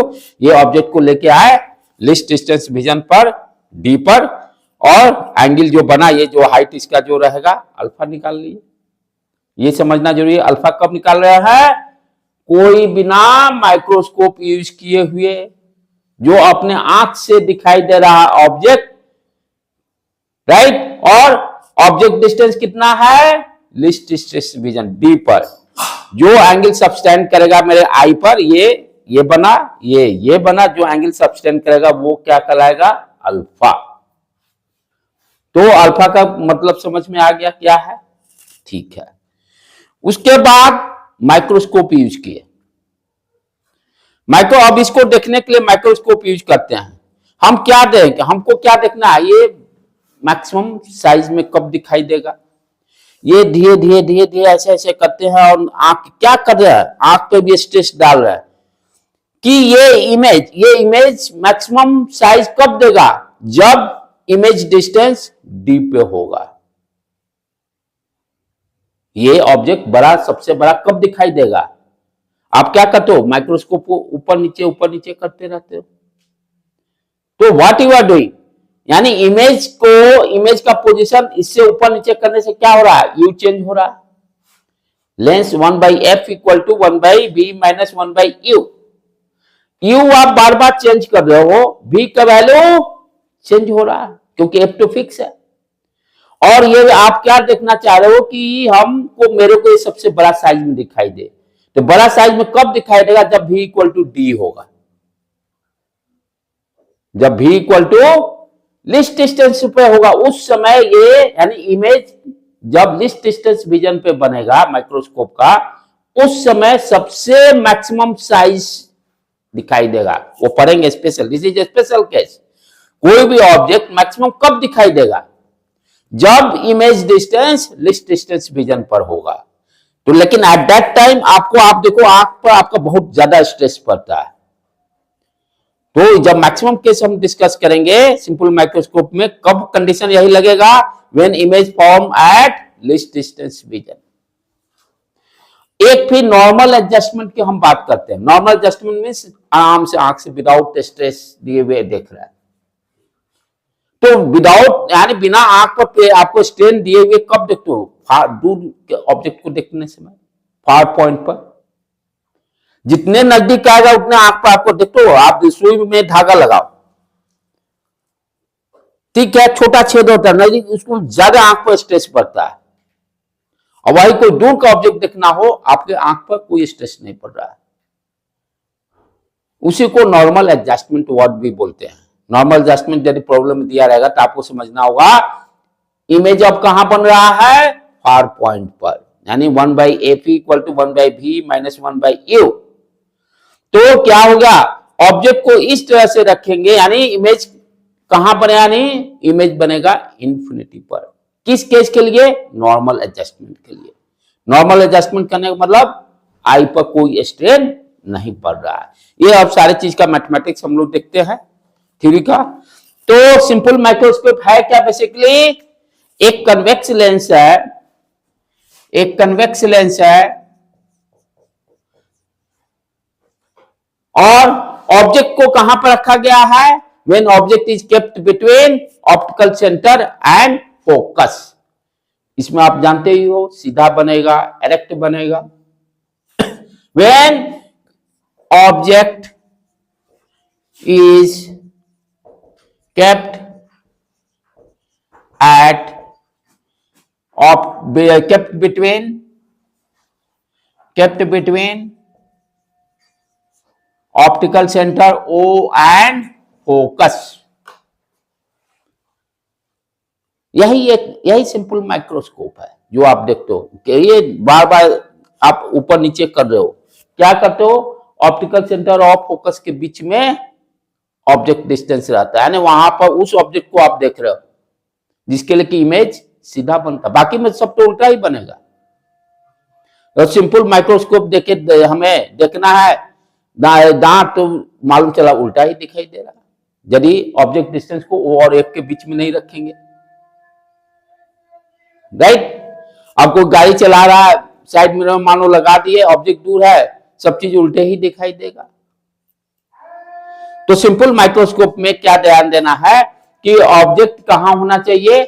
ये ऑब्जेक्ट को लेके आए लिस्ट डिस्टेंस विजन पर, डी पर, और एंगल जो बना, ये जो हाइट इसका जो रहेगा, अल्फा निकाल लिए। ये समझना जरूरी है, अल्फा कब निकाल रहा है, कोई बिना माइक्रोस्कोप यूज किए हुए, जो अपने आंख से दिखाई दे रहा ऑब्जेक्ट, राइट, और ऑब्जेक्ट डिस्टेंस कितना है, लिस्ट डिस्टेंस विजन डी पर, जो एंगल सबस्टेंड करेगा मेरे आई पर, ये बना, ये बना, जो एंगल सबस्टेंड करेगा वो क्या कहलाएगा, अल्फा। तो अल्फा का मतलब समझ में आ गया क्या है, ठीक है। उसके बाद माइक्रोस्कोप यूज किए। अब इसको देखने के लिए माइक्रोस्कोप यूज करते हैं। हम क्या देखेंगे, हमको क्या देखना है, ये मैक्सिमम साइज में कब दिखाई देगा, ये धीरे धीरे धीरे धीरे ऐसे ऐसे करते हैं और आंख क्या कर रहा है, आंख पे भी स्ट्रेस डाल रहा है कि ये इमेज मैक्सिमम साइज कब देगा, जब इमेज डिस्टेंस डी पे होगा। ये ऑब्जेक्ट बड़ा, सबसे बड़ा कब दिखाई देगा। आप क्या करते हो, माइक्रोस्कोप को ऊपर नीचे करते रहते हो। तो व्हाट यू आर डूइंग, यानी इमेज का पोजीशन इससे ऊपर नीचे करने से क्या हो रहा है, यू चेंज हो रहा है। Lens 1/f equal to 1/v minus 1/u। U आप बार बार चेंज कर रहे हो, v का वैल्यू चेंज हो रहा है क्योंकि f तो फिक्स है। और ये आप क्या देखना चाह रहे हो कि मेरे को ये सबसे बड़ा साइज में दिखाई दे। तो बड़ा साइज में कब दिखाई देगा, जब v इक्वल टू डी होगा, जब v equal to least distance पे होगा, उस समय ये यानी इमेज जब लिस्ट डिस्टेंस विजन पे बनेगा माइक्रोस्कोप का, उस समय सबसे मैक्सिमम साइज दिखाई देगा। वो पढ़ेंगे special, this is special case. कोई भी ऑब्जेक्ट मैक्सिमम कब दिखाई देगा, जब image distance list distance vision पर होगा। तो लेकिन एट दैट टाइम आप देखो आंख पर आपका बहुत ज्यादा स्ट्रेस पड़ता है। तो जब मैक्सिमम केस हम डिस्कस करेंगे सिंपल माइक्रोस्कोप में, कब कंडीशन यही लगेगा, when image form at least distance vision. एक फिर नॉर्मल एडजस्टमेंट की हम बात करते हैं। नॉर्मल एडजस्टमेंट मींस आराम से आंख से विदाउट स्ट्रेस दिए हुए देख रहा है। तो विदाउट यानी बिना आंख पर आपको स्ट्रेन दिए हुए कब देखते हो, दूर के ऑब्जेक्ट को देखने समय, फार पॉइंट पर। जितने नजदीक आएगा उतने आंख पर आपको देखते हो। आप सुई में धागा लगाओ, ठीक है, छोटा छेद होता है नजदीक, उसको ज्यादा आंख पर स्ट्रेस पड़ता है। और वही कोई दूर का ऑब्जेक्ट देखना हो, आपके आंख पर कोई स्ट्रेस नहीं पड़ रहा है। उसी को नॉर्मल एडजस्टमेंट वर्ड भी बोलते हैं। नॉर्मल एडजस्टमेंट यदि प्रॉब्लम दिया रहेगा तो आपको समझना होगा इमेज अब कहां बन रहा है, फार पॉइंट पर, यानी 1/f equal to 1/v minus 1/u। तो क्या होगा, ऑब्जेक्ट को इस तरह से रखेंगे, यानी इमेज कहां बने, यानी इमेज बनेगा इंफिनिटी पर। किस केस के लिए, नॉर्मल एडजस्टमेंट के लिए। नॉर्मल एडजस्टमेंट करने का मतलब आई पर कोई स्ट्रेन नहीं पड़ रहा है। ये अब सारे चीज का मैथमेटिक्स हम लोग देखते हैं थ्योरी का। तो सिंपल माइक्रोस्कोप है क्या, बेसिकली एक कन्वेक्स लेंस है, एक कन्वेक्स लेंस है और ऑब्जेक्ट को कहां पर रखा गया है, when object is kept between optical centre and focus. इसमें आप जानते ही हो सीधा बनेगा, एरेक्ट बनेगा। When object is kept between optical center O and focus। यही सिंपल माइक्रोस्कोप है जो आप देखते हो कि ये बार बार आप ऊपर नीचे कर रहे हो। क्या करते हो, ऑप्टिकल सेंटर और फोकस के बीच में ऑब्जेक्ट डिस्टेंस रहता है, यानी वहां पर उस ऑब्जेक्ट को आप देख रहे हो जिसके लिए कि इमेज सीधा बनता, बाकी में सब तो उल्टा ही बनेगा। तो सिंपल माइक्रोस्कोप देखे हमें देखना है दांत, तो मालूम चला उल्टा ही दिखाई दे रहा यदि ऑब्जेक्ट डिस्टेंस को O और F के बीच में नहीं रखेंगे। राइट, आपको गाड़ी चला रहा है, साइड मिरर मानो लगा दिए, ऑब्जेक्ट दूर है, सब चीज उल्टे ही दिखाई देगा। तो सिंपल माइक्रोस्कोप में क्या ध्यान देना है कि ऑब्जेक्ट कहां होना चाहिए,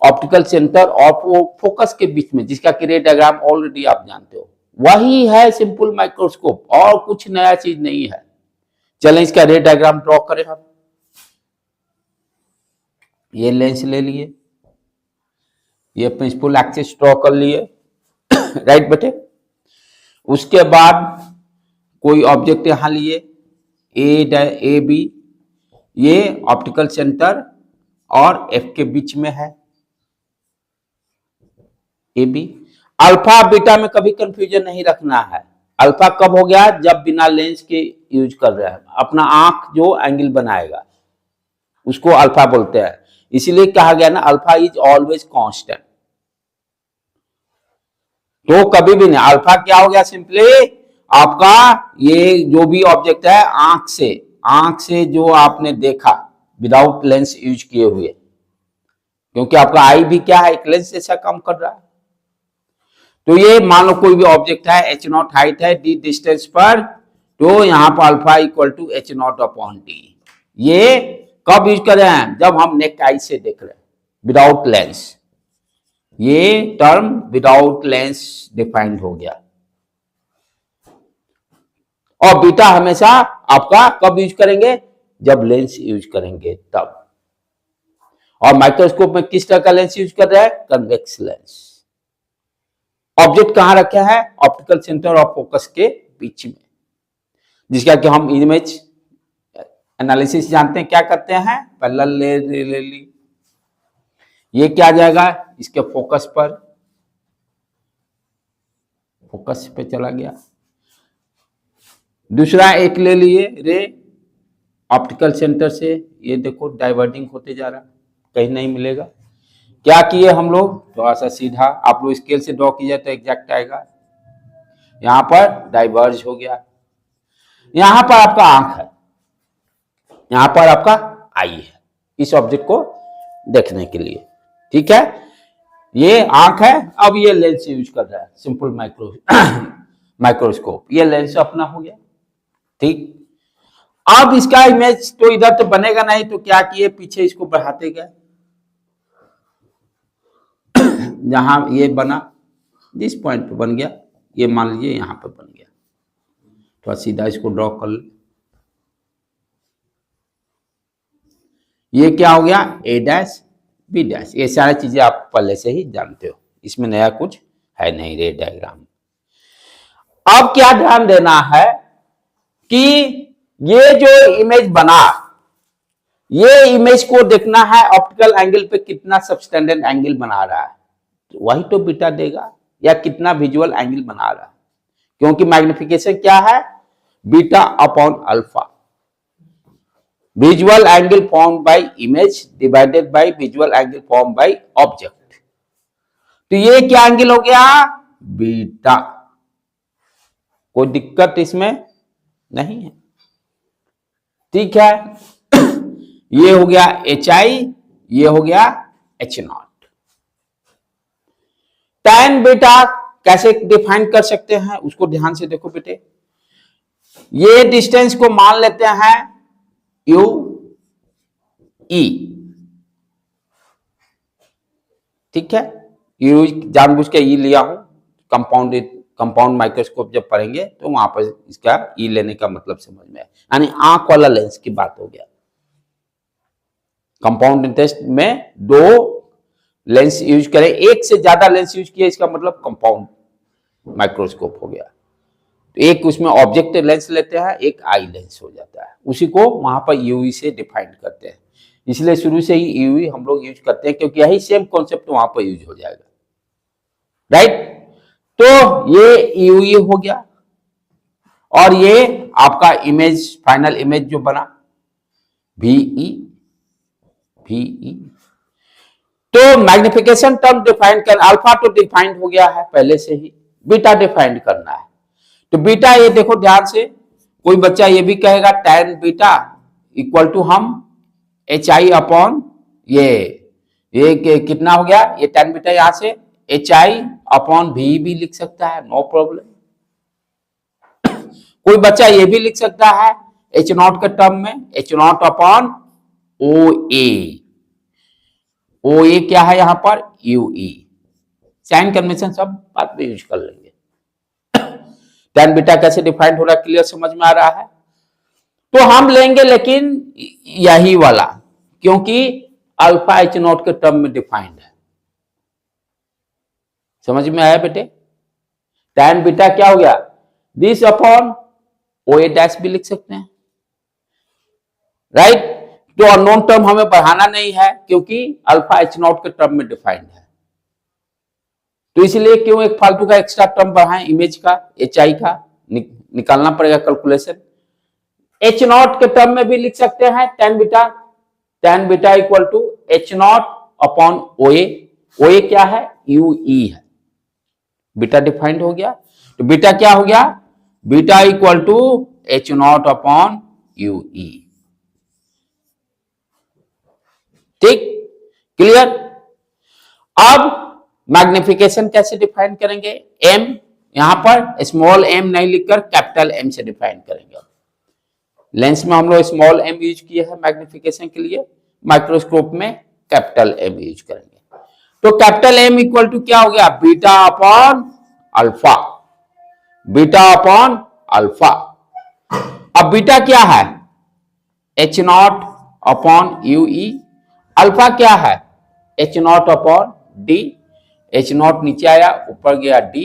ऑप्टिकल सेंटर और फोकस के बीच में, जिसका कि रे डायग्राम ऑलरेडी आप जानते हो। वही है सिंपल माइक्रोस्कोप, और कुछ नया चीज नहीं है। चलें इसका रे डायग्राम ड्रॉ करें हम। ये लेंस ले लिए, ये प्रिंसिपल एक्सिस ड्रॉ कर लिए, राइट बेटे। उसके बाद कोई ऑब्जेक्ट यहां लिए ए बी, ये ऑप्टिकल सेंटर और एफ के बीच में है ए बी। अल्फा बीटा में कभी कंफ्यूजन नहीं रखना है। अल्फा कब हो गया, जब बिना लेंस के यूज कर रहे हैं, अपना आंख जो एंगल बनाएगा उसको अल्फा बोलते हैं। इसीलिए कहा गया ना, अल्फा इज ऑलवेज कांस्टेंट। तो कभी भी नहीं। अल्फा क्या हो गया, सिंपली आपका ये जो भी ऑब्जेक्ट है आंख से जो आपने देखा विदाउट लेंस यूज किए हुए, क्योंकि आपका आई भी क्या है, एक लेंस जैसा काम कर रहा है। तो ये मान लो कोई भी ऑब्जेक्ट है, एच नॉट हाइट है, डी डिस्टेंस पर, तो यहां पर alpha equal to H not upon D. ये कब यूज कर रहे हैं, जब हम नेक आई से देख रहे हैं विदाउट लेंस। ये टर्म विदाउट लेंस डिफाइंड हो गया। और बीटा हमेशा आपका कब यूज करेंगे, जब लेंस यूज करेंगे तब। और माइक्रोस्कोप में किस तरह का लेंस यूज कर रहा है, कन्वेक्स लेंस। ऑब्जेक्ट कहां रखे हैं, ऑप्टिकल सेंटर और फोकस के बीच में, जिसका कि हम इमेज एनालिसिस जानते हैं क्या करते हैं, पैरेलल ले ली, ये क्या आ जाएगा इसके फोकस पर, फोकस पे चला गया। दूसरा एक ले लिए रे ऑप्टिकल सेंटर से, ये देखो डाइवर्टिंग होते जा रहा, कहीं नहीं मिलेगा। क्या किए हम लोग, थोड़ा सा सीधा, आप लोग स्केल से ड्रॉ कीजिए तो एग्जैक्ट आएगा। यहां पर डाइवर्ज हो गया, यहां पर आपका आंख है, यहां पर आपका आई है इस ऑब्जेक्ट को देखने के लिए, ठीक है। ये आंख है, अब ये लेंस यूज कर रहा है, सिंपल माइक्रोस्कोप, ये लेंस अपना हो गया, ठीक। अब इसका इमेज तो इधर तो बनेगा नहीं, तो क्या किए, पीछे इसको बढ़ाते गए, जहां ये बना, जिस पॉइंट पे बन गया, ये मान लीजिए यहां पे बन गया, थोड़ा सीधा इसको ड्रॉ कर ले, ये क्या हो गया, ए डैश बी डैश। ये सारी चीजें आप पहले से ही जानते हो, इसमें नया कुछ है नहीं रे डायग्राम। अब क्या ध्यान देना है कि ये जो इमेज बना, ये इमेज को देखना है ऑप्टिकल एंगल पे कितना सबस्टेंडेड एंगल बना रहा है, तो वही तो बीटा देगा, या कितना विजुअल एंगल बना रहा है, क्योंकि मैग्निफिकेशन क्या है, beta upon alpha, visual angle formed by image divided by visual angle formed by object। तो ये क्या एंगल हो गया, बीटा। कोई दिक्कत इसमें नहीं है, ठीक है। ये हो गया एच आई, ये हो गया एच नॉट। tan बीटा कैसे डिफाइन कर सकते हैं, उसको ध्यान से देखो बेटे। ये डिस्टेंस को मान लेते हैं यू ई, ठीक है। यू जानबूझ के ई लिया हूं, कंपाउंड माइक्रोस्कोप जब पढ़ेंगे तो वहां पर इसका ई लेने का मतलब समझ में आए, यानी आंख वाला लेंस की बात हो गया। कंपाउंड इंटरेस्ट में दो लेंस यूज करें, एक से ज्यादा लेंस यूज किया, इसका मतलब कंपाउंड माइक्रोस्कोप हो गया। तो एक उसमें ऑब्जेक्ट लेंस लेते हैं, एक आई लेंस हो जाता है, उसी को वहां पर यूवी से डिफाइन करते हैं। इसलिए शुरू से ही यूवी हम लोग यूज करते हैं, क्योंकि यही सेम कॉन्सेप्ट वहां पर यूज हो जाएगा, राइट। तो ये यूवी हो गया, और ये आपका इमेज, फाइनल इमेज जो बना VE। तो मैग्निफिकेशन टर्म डिफाइन कर, अल्फा तो डिफाइंड हो गया है पहले से ही, बीटा डिफाइंड करना है। तो बीटा ये देखो ध्यान से, कोई बच्चा ये भी कहेगा tan बीटा इक्वल टू हम एच आई अपॉन ये कितना हो गया, ये tan बीटा यहां से एच आई अपॉन भी लिख सकता है, नो प्रॉब्लम। कोई बच्चा ये भी लिख सकता है एच नॉट के टर्म में, H not upon O A क्या है यहां पर, यू ई। साइन कन्वेंशन सब बात में यूज कर लेंगे। tan बीटा कैसे डिफाइंड हो रहा है, क्लियर समझ में आ रहा है। तो हम लेंगे लेकिन यही वाला, क्योंकि अल्फा एच नॉट के टर्म में डिफाइंड है। समझ में आया बेटे। tan बीटा क्या हो गया, this upon O A dash भी लिख सकते हैं, राइट। तो अननोन टर्म हमें बढ़ाना नहीं है, क्योंकि अल्फा एच नॉट के टर्म में डिफाइंड है। तो इसलिए क्यों एक फालतू का एक्स्ट्रा टर्म बढ़ाएं, इमेज का, एच आई का निकालना पड़ेगा कैलकुलेशन। एच नॉट के टर्म में भी लिख सकते हैं tan beta equal to H not upon O A क्या है, यू ई है, बीटा डिफाइंड हो गया। तो बीटा क्या हो गया, beta equal to H not upon U E. ठीक, क्लियर। अब मैग्निफिकेशन कैसे डिफाइन करेंगे, एम, यहां पर स्मॉल एम नहीं लिखकर कैपिटल एम से डिफाइन करेंगे। लेंस में हम लोग स्मॉल एम यूज किए हैं मैग्निफिकेशन के लिए, माइक्रोस्कोप में कैपिटल एम यूज करेंगे। तो कैपिटल एम इक्वल टू क्या हो गया, beta upon alpha, beta upon alpha. अब बीटा क्या है, H not upon U E, alpha क्या है, H not upon D, H not नीचे आया ऊपर गया डी,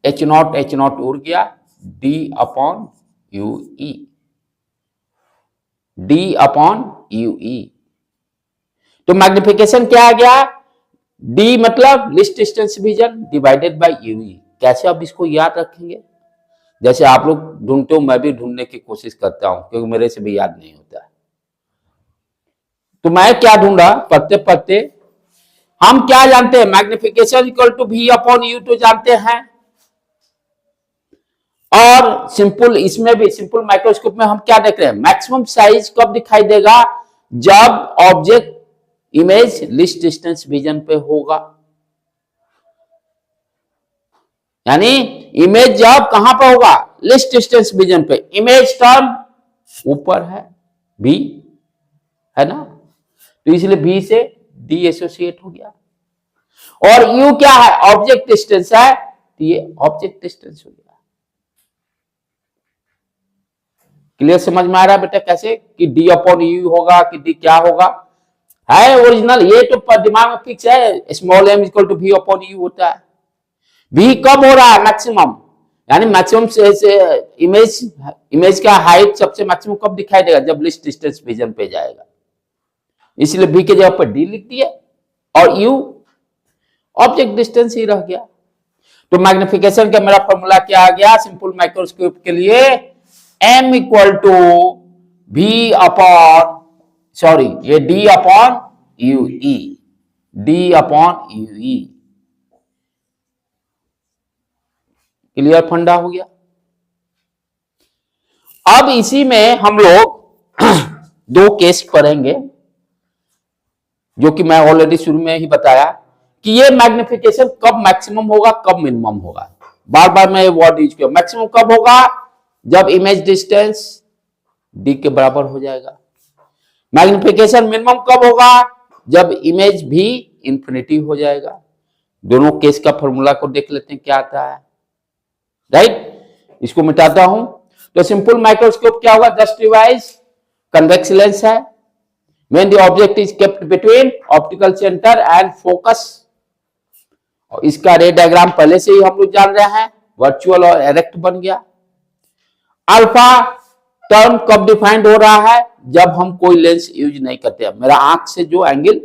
एच नॉट उड़ गया, D upon U E, D upon U E. तो मैग्निफिकेशन क्या आ गया, डी मतलब least distance division divided by U E. कैसे आप इसको याद रखेंगे, जैसे आप लोग ढूंढते हो मैं भी ढूंढने की कोशिश करता हूं क्योंकि मेरे से भी याद नहीं होता है। तो मैं क्या ढूंढा, पढ़ते पढ़ते हम क्या जानते हैं, magnification equal to V upon U तो जानते हैं, और सिंपल इसमें भी सिंपल माइक्रोस्कोप में हम क्या देख रहे हैं, मैक्सिमम साइज कब दिखाई देगा, जब object image list distance vision पे होगा। यानी इमेज जब कहां पर होगा, लिस्ट डिस्टेंस विजन पे, इमेज टर्म ऊपर है भी है ना, तो इसलिए भी से डी एसोसिएट हो गया, और यू क्या है, ऑब्जेक्ट डिस्टेंस है, तो ये ऑब्जेक्ट डिस्टेंस हो गया। क्लियर, समझ में आ रहा है बेटा कैसे कि डी अपॉन यू होगा कि डी क्या होगा, है ओरिजिनल, ये तो दिमाग में फिक्स है, small M equal to V upon U होता है। वी कब हो रहा है, मैक्सिमम, यानी मैक्सिमम से इमेज का हाइट सबसे मैक्सिमम कब दिखाई देगा, जब लिस्ट डिस्टेंस विजन पे जाएगा, इसलिए वी के जगह पर डी लिख दिया, और यू ऑब्जेक्ट डिस्टेंस ही रह गया। तो मैग्निफिकेशन का मेरा फॉर्मूला क्या आ गया, सिंपल माइक्रोस्कोप के लिए m equal to V upon, sorry ये d upon U E, D upon U E. Clear, फंडा हो गया। अब इसी में हम लोग दो केस पढ़ेंगे, जो कि मैं ऑलरेडी शुरू में ही बताया कि ये मैग्निफिकेशन कब मैक्सिमम होगा कब मिनिमम होगा। बार बार मैं ये वर्ड यूज किया, मैक्सिमम कब होगा, जब इमेज डिस्टेंस डी के बराबर हो जाएगा। मैग्निफिकेशन मिनिमम कब होगा, जब इमेज भी इंफिनिटी हो जाएगा। दोनों केस का फॉर्मूला को देख लेते हैं क्या आता है, राइट। इसको मिटाता हूं, तो सिंपल माइक्रोस्कोप क्या होगा, जस्ट डिवाइस कन्वेक्स लेंस है, when the object is kept between optical center and focus। और इसका रे डायग्राम पहले से ही हम लोग जान रहे हैं, वर्चुअल और एरेक्ट बन गया। अल्फा टर्म कब डिफाइंड हो रहा है, जब हम कोई लेंस यूज नहीं करते हैं, मेरा आंख से जो एंगल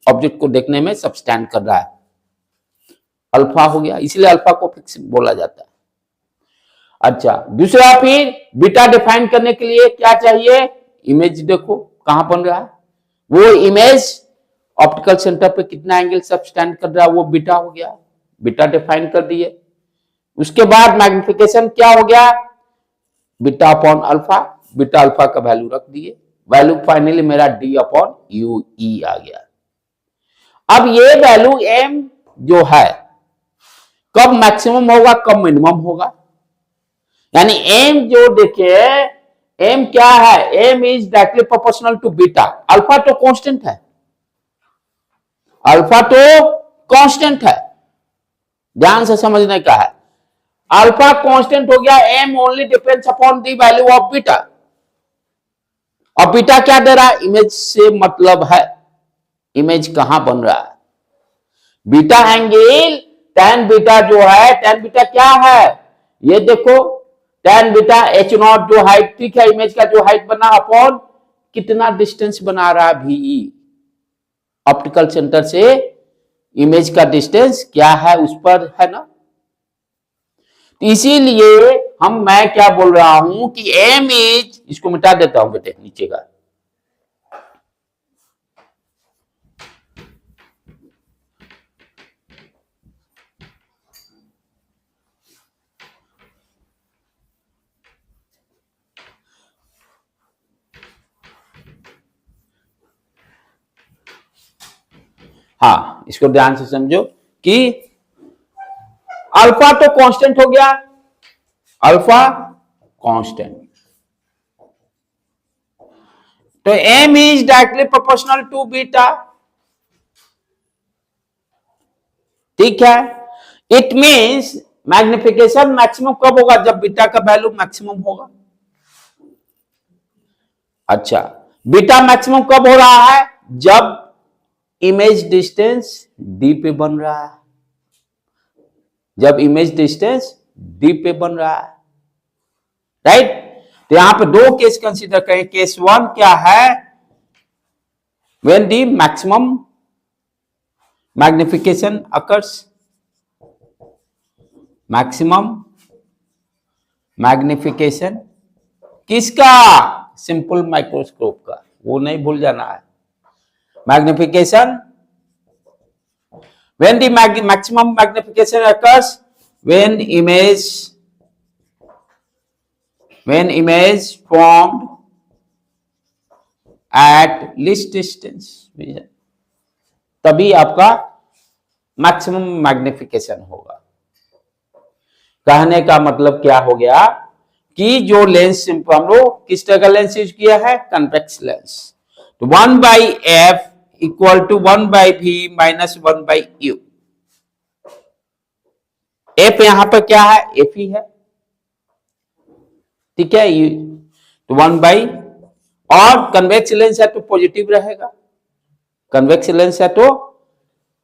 ऑब्जेक्ट को देखने में सबस्टैंड कर रहा है, अल्फा हो गया, इसलिए अल्फा को फिक्स बोला जाता है। अच्छा, दूसरा फिर बीटा डिफाइन करने के लिए क्या चाहिए, इमेज देखो कहां बन रहा है, वो इमेज ऑप्टिकल सेंटर पे कितना एंगल सबस्टैंड कर रहा है, वो बीटा हो गया, बीटा डिफाइन कर दिए। उसके बाद मैग्निफिकेशन क्या हो गया, beta upon alpha, beta alpha का वैल्यू रख दिए, वैल्यू फाइनली मेरा डी अपॉन यू ई आ गया। अब ये वैल्यू एम जो है कब मैक्सिमम होगा कब मिनिमम होगा, यानी एम जो देखिए, एम क्या है, M is directly proportional to beta. Alpha तो कांस्टेंट है, अल्फा तो कांस्टेंट है, ध्यान से समझने का है, अल्फा कांस्टेंट हो गया, am only depends upon the value of beta. और बीटा क्या दे रहा है, इमेज से मतलब है, इमेज कहां बन रहा है, बीटा एंगल tan बीटा जो है, tan बीटा क्या है, ये देखो tan बीटा एच नॉट जो हाइट, ठीक है, इमेज का जो हाइट बना अपॉन कितना डिस्टेंस बना रहा है, वी, ऑप्टिकल सेंटर से इमेज का डिस्टेंस क्या है उस पर है ना। इसीलिए मैं क्या बोल रहा हूं कि एम इज, इसको मिटा देता हूं बेटे नीचे का, हाँ, इसको ध्यान से समझो कि अल्फा तो कांस्टेंट हो गया, अल्फा कांस्टेंट, तो m is directly proportional to beta. ठीक है, इट मींस मैग्निफिकेशन मैक्सिमम कब होगा? जब बीटा का वैल्यू मैक्सिमम होगा। अच्छा, बीटा मैक्सिमम कब हो रहा है? जब इमेज डिस्टेंस d पे बन रहा है, जब इमेज डिस्टेंस d पे बन रहा है, राइट। तो यहां पे दो केस कंसीडर करें। केस वन क्या है? When the maximum magnification occurs, maximum magnification किसका? सिंपल माइक्रोस्कोप का, वो नहीं भूल जाना है। Magnification when the maximum magnification occurs when image formed at least distance, तभी आपका मैक्सिमम मैग्निफिकेशन होगा। कहने का मतलब क्या हो गया कि जो लेंस हम लोग किस तरह का लेंस यूज किया है? Convex lens. तो 1/f equal to 1/v minus 1/u। f यहां पर क्या है? f ही है, ठीक है। तो 1/, और कन्वेक्स लेंस है तो पॉजिटिव रहेगा, कन्वेक्स लेंस है तो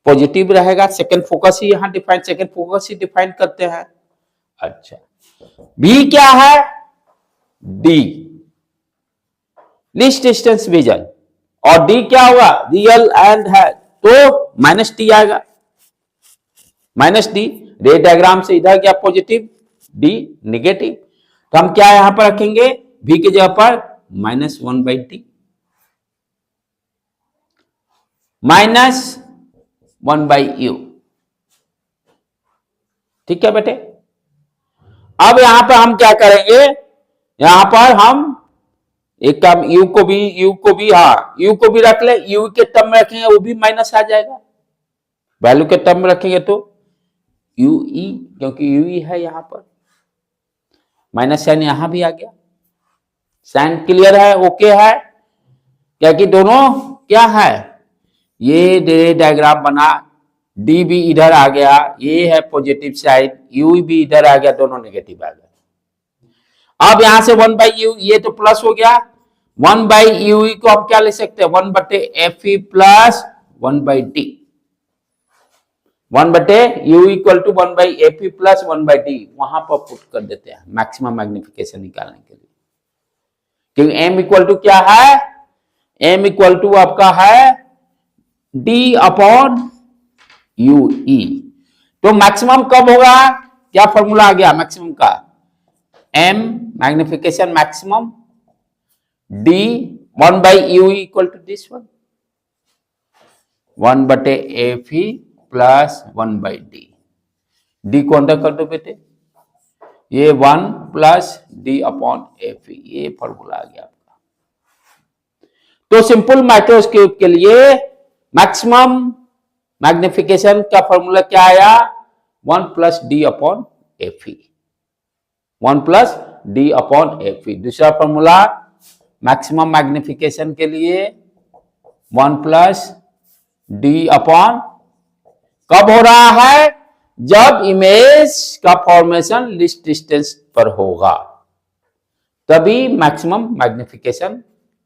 पॉजिटिव रहेगा। सेकंड फोकस ही यहां डिफाइन, सेकंड फोकस ही डिफाइन करते हैं। अच्छा, v क्या है? d, लीस्ट डिस्टेंस विजन, और d क्या होगा? रियल एंड है, तो माइनस डी आएगा, माइनस डी। रे डायग्राम से इधर क्या? पॉजिटिव, d निगेटिव, तो हम क्या यहां पर रखेंगे? v की जगह पर माइनस 1/d, माइनस 1/u। ठीक है बेटे। अब यहां पर हम क्या करेंगे? यहां पर हम एक काम u को भी हाँ, u को भी रख ले, u के टर्म में रखेंगे वो भी माइनस आ जाएगा, वैल्यू के टर्म में रखेंगे तो ue, क्योंकि ue है यहां पर, माइनस साइन यहां भी आ गया। साइन क्लियर है? ओके है क्या? कि दोनों क्या है? ये डायग्राम बना, d भी इधर आ गया, ये है पॉजिटिव साइड, u भी इधर आ गया, दोनों नेगेटिव आ गया। अब यहां से 1/u, ये तो प्लस हो गया, 1/u को हम क्या ले सकते हैं? 1/fe plus 1/d, 1/u equal to 1/fe plus 1/d, वहां पर पुट कर देते हैं मैक्सिमम मैग्निफिकेशन निकालने के लिए। क्योंकि m इक्वल टू क्या है? m इक्वल टू आपका है d अपॉन ue। तो मैक्सिमम कब होगा? क्या फॉर्मूला आ गया मैक्सिमम का? m magnification maximum d 1/u equal to this one, 1/fe plus 1/d। d को अंदर कर दो बेटे, ये 1 प्लस d अपॉन fe, ये फॉर्मूला आ गया आपका। तो सिंपल माइक्रोस्कोप के लिए मैक्सिमम मैग्निफिकेशन का फॉर्मूला क्या आया? 1 plus d upon fe, 1 plus d upon fe। दूसरा फॉर्मूला मैक्सिमम मैग्निफिकेशन के लिए 1 प्लस d अपॉन, कब हो रहा है? जब इमेज का फॉर्मेशन लीस्ट डिस्टेंस पर होगा, तभी मैक्सिमम मैग्निफिकेशन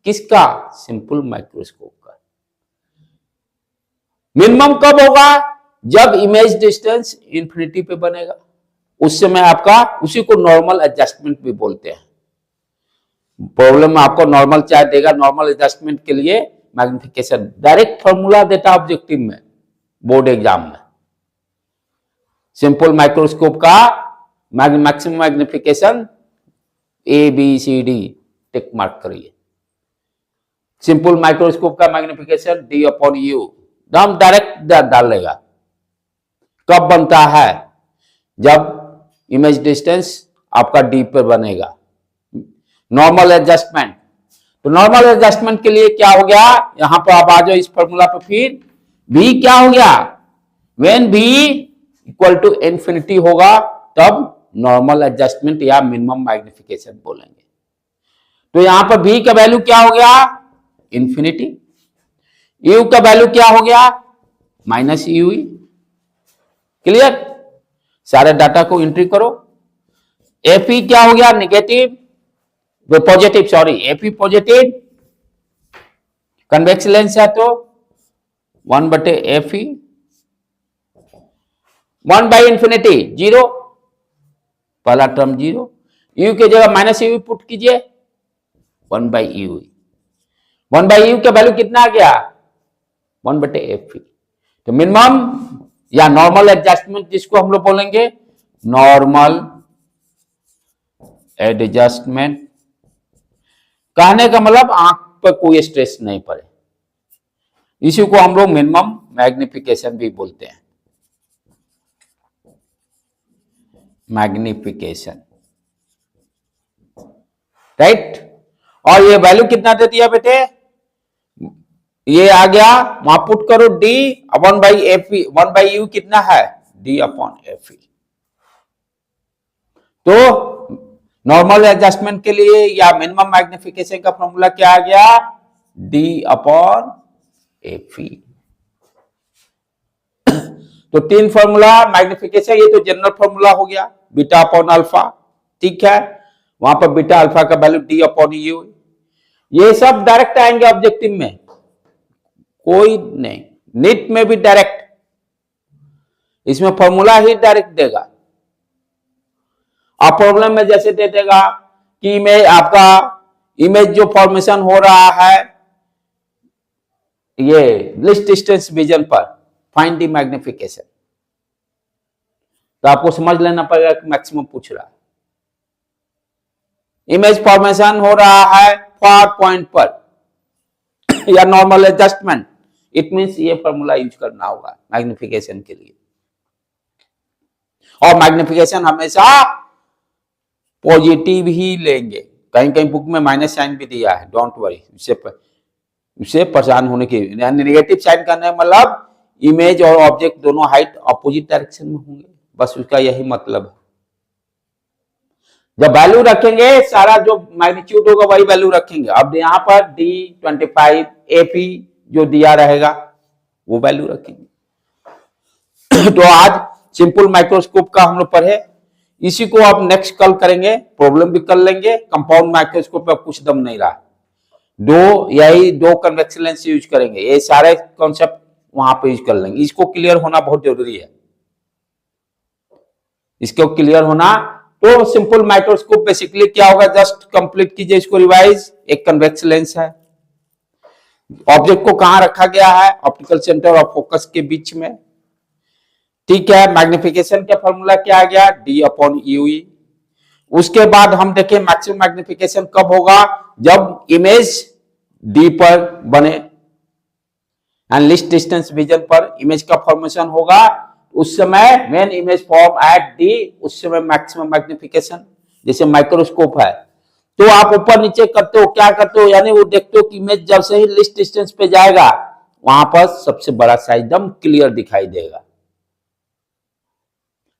किसका? सिंपल माइक्रोस्कोप का। मिनिमम कब होगा? जब इमेज डिस्टेंस इंफिनिटी पे बनेगा, उस समय आपका, उसी को नॉर्मल एडजस्टमेंट भी बोलते हैं। प्रॉब्लम में आपको नॉर्मल चार्ज देगा, नॉर्मल एडजस्टमेंट के लिए मैग्निफिकेशन डायरेक्ट फॉर्मूला देता ऑब्जेक्टिव में, बोर्ड एग्जाम में। सिंपल माइक्रोस्कोप का maximum magnification ABCD tick mark करिए। सिंपल माइक्रोस्कोप का मैग्निफिकेशन d अपॉन u, हम डायरेक्ट डाल लेगा। कब बनता है? जब इमेज डिस्टेंस आपका d पर बनेगा। नॉर्मल एडजस्टमेंट, तो नॉर्मल एडजस्टमेंट के लिए क्या हो गया? यहां पर आप आ जाओ इस फॉर्मूला पर, फिर v क्या हो गया, when v equal to infinity होगा तब नॉर्मल एडजस्टमेंट या मिनिमम मैग्निफिकेशन बोलेंगे। तो यहां पर v का वैल्यू क्या हो गया, इंफिनिटी। u का वैल्यू क्या हो गया, माइनस यू। क्लियर, सारे डाटा को एंट्री करो। एफई क्या हो गया, negative, positive, sorry, FE positive, convex lens है तो 1/Fe, 1/इंफिनिटी 0, पहला टर्म 0, u की जगह माइनस यू पुट कीजिए, 1/u, 1/u का वैल्यू कितना आ गया, 1/Fe। तो मिनिमम या नॉर्मल एडजस्टमेंट जिसको हम लोग बोलेंगे, नॉर्मल एडजस्टमेंट, कहने का मतलब आंख पर कोई स्ट्रेस नहीं पड़े, इसी को हम लोग मिनिमम मैग्निफिकेशन भी बोलते हैं, मैग्निफिकेशन, राइट। और ये वैल्यू कितना दे दिया बेटे, ये आ गया, वहां पुट करो d 1/Fe, 1/u कितना है, d/Fe। तो नॉर्मल एडजस्टमेंट के लिए या मिनिमम मैग्निफिकेशन का फॉर्मूला क्या आ गया, d/Fe। तो 3 फॉर्मूला मैग्निफिकेशन, ये तो जनरल फॉर्मूला हो गया, बीटा/अल्फा, ठीक है, वहां पर बीटा अल्फा का वैल्यू d/u, ये सब डायरेक्ट आएंगे ऑब्जेक्टिव में, कोई नहीं, नीट में भी डायरेक्ट, इसमें फॉर्मूला ही डायरेक्ट देगा। और प्रॉब्लम में जैसे दे देगा कि इमेज, आपका इमेज जो फॉर्मेशन हो रहा है ये लिस्ट डिस्टेंस विजन पर, फाइंड द मैग्निफिकेशन, तो आपको समझ लेना पड़ेगा कि मैक्सिमम पूछ रहा है। इमेज फॉर्मेशन हो रहा है फार पॉइंट पर या नॉर्मल एडजस्टमेंट, इट मींस ये फॉर्मूला यूज करना होगा मैग्निफिकेशन के लिए। और मैग्निफिकेशन हमेशा पॉजिटिव ही लेंगे, कहीं कहीं बुक में माइनस साइन भी दिया है, डोंट वरी, उससे परेशान होने की, नेगेटिव साइन करने मतलब इमेज और ऑब्जेक्ट दोनों हाइट अपोजिट डायरेक्शन में होंगे, बस उसका यही मतलब है। जब वैल्यू रखेंगे सारा जो मैग्नीट्यूड होगा वही वैल्यू रखेंगे। अब यहाँ पर d25 Fe जो दिया रहेगा वो वैल्यू रखेंगे। तो आज सिंपल माइक्रोस्कोप का हम लोग पढ़े, इसी को आप नेक्स्ट कल करेंगे, प्रॉब्लम भी कर लेंगे। कंपाउंड माइक्रोस्कोप पे कुछ दम नहीं रहा, यही दो कन्वेक्शन लेंस यूज करेंगे, ये सारे कॉन्सेप्ट वहां पे यूज कर लेंगे। इसको क्लियर होना बहुत जरूरी है, इसको क्लियर होना। तो सिंपल माइक्रोस्कोप बेसिकली क्या होगा, जस्ट कंप्लीट कीजिए इसको रिवाइज। एक कन्वेक्स लेंस है, ऑब्जेक्ट को कहां रखा गया है, ऑप्टिकल सेंटर और फोकस के बीच में, ठीक है। मैग्निफिकेशन का फॉर्मूला क्या आ गया, d/u। उसके बाद हम देखें मैक्सिमम मैग्निफिकेशन कब होगा, जब इमेज d पर बने एंड लिस्ट डिस्टेंस विजन पर इमेज का फॉर्मेशन होगा, उस समय when image form at d, उस समय मैक्सिमम मैग्निफिकेशन। जैसे माइक्रोस्कोप है तो आप ऊपर नीचे करते हो, क्या करते हो, यानी वो देखते हो कि इमेज जब से ही लिस्ट डिस्टेंस पे जाएगा वहां पर सबसे बड़ा साइज एकदम क्लियर दिखाई देगा।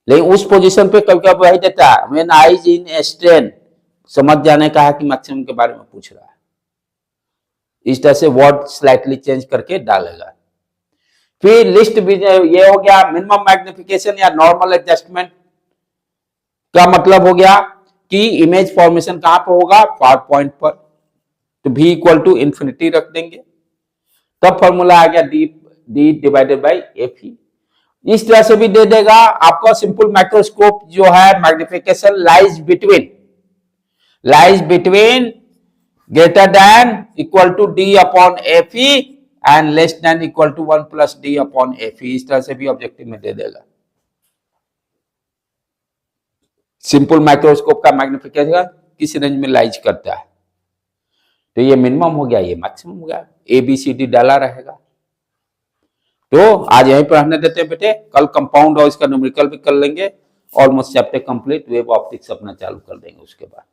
लेकिन उस पोजीशन पे कभी कभी वही देता है व्हेन आईज इन स्ट्रेन, समझ जाने का है कि मैक्सिमम के बारे में पूछ रहा है, इस तरह से वर्ड स्लाइटली चेंज करके डालेगा। फिर लिस्ट भी ये हो गया मिनिमम मैग्निफिकेशन या नॉर्मल एडजस्टमेंट का मतलब हो गया कि इमेज फॉर्मेशन कहां पर होगा, फार पॉइंट पर, तो v इक्वल टू इंफिनिटी रख देंगे, तब फॉर्मूला आ गया d/Fe। इस तरह से भी दे देगा आपका सिंपल माइक्रोस्कोप जो है, magnification lies between greater than equal to d/Fe and less than equal to 1 + d/Fe, इस तरह से भी ऑब्जेक्टिव में दे देगा। सिंपल माइक्रोस्कोप का मैग्निफिकेशन किस रेंज में लाइज करता है, तो ये मिनिमम हो गया, ये मैक्सिमम हो गया, ABCD डाला रहेगा। तो आज यहीं पर रहने देते हैं बेटे, कल कंपाउंड और इसका न्यूमेरिकल भी कर लेंगे, almost chapter complete, web optics अपना चालू कर देंगे। उसके बाद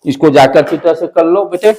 इसको जाकर अच्छी तरह से कर लो बेटे।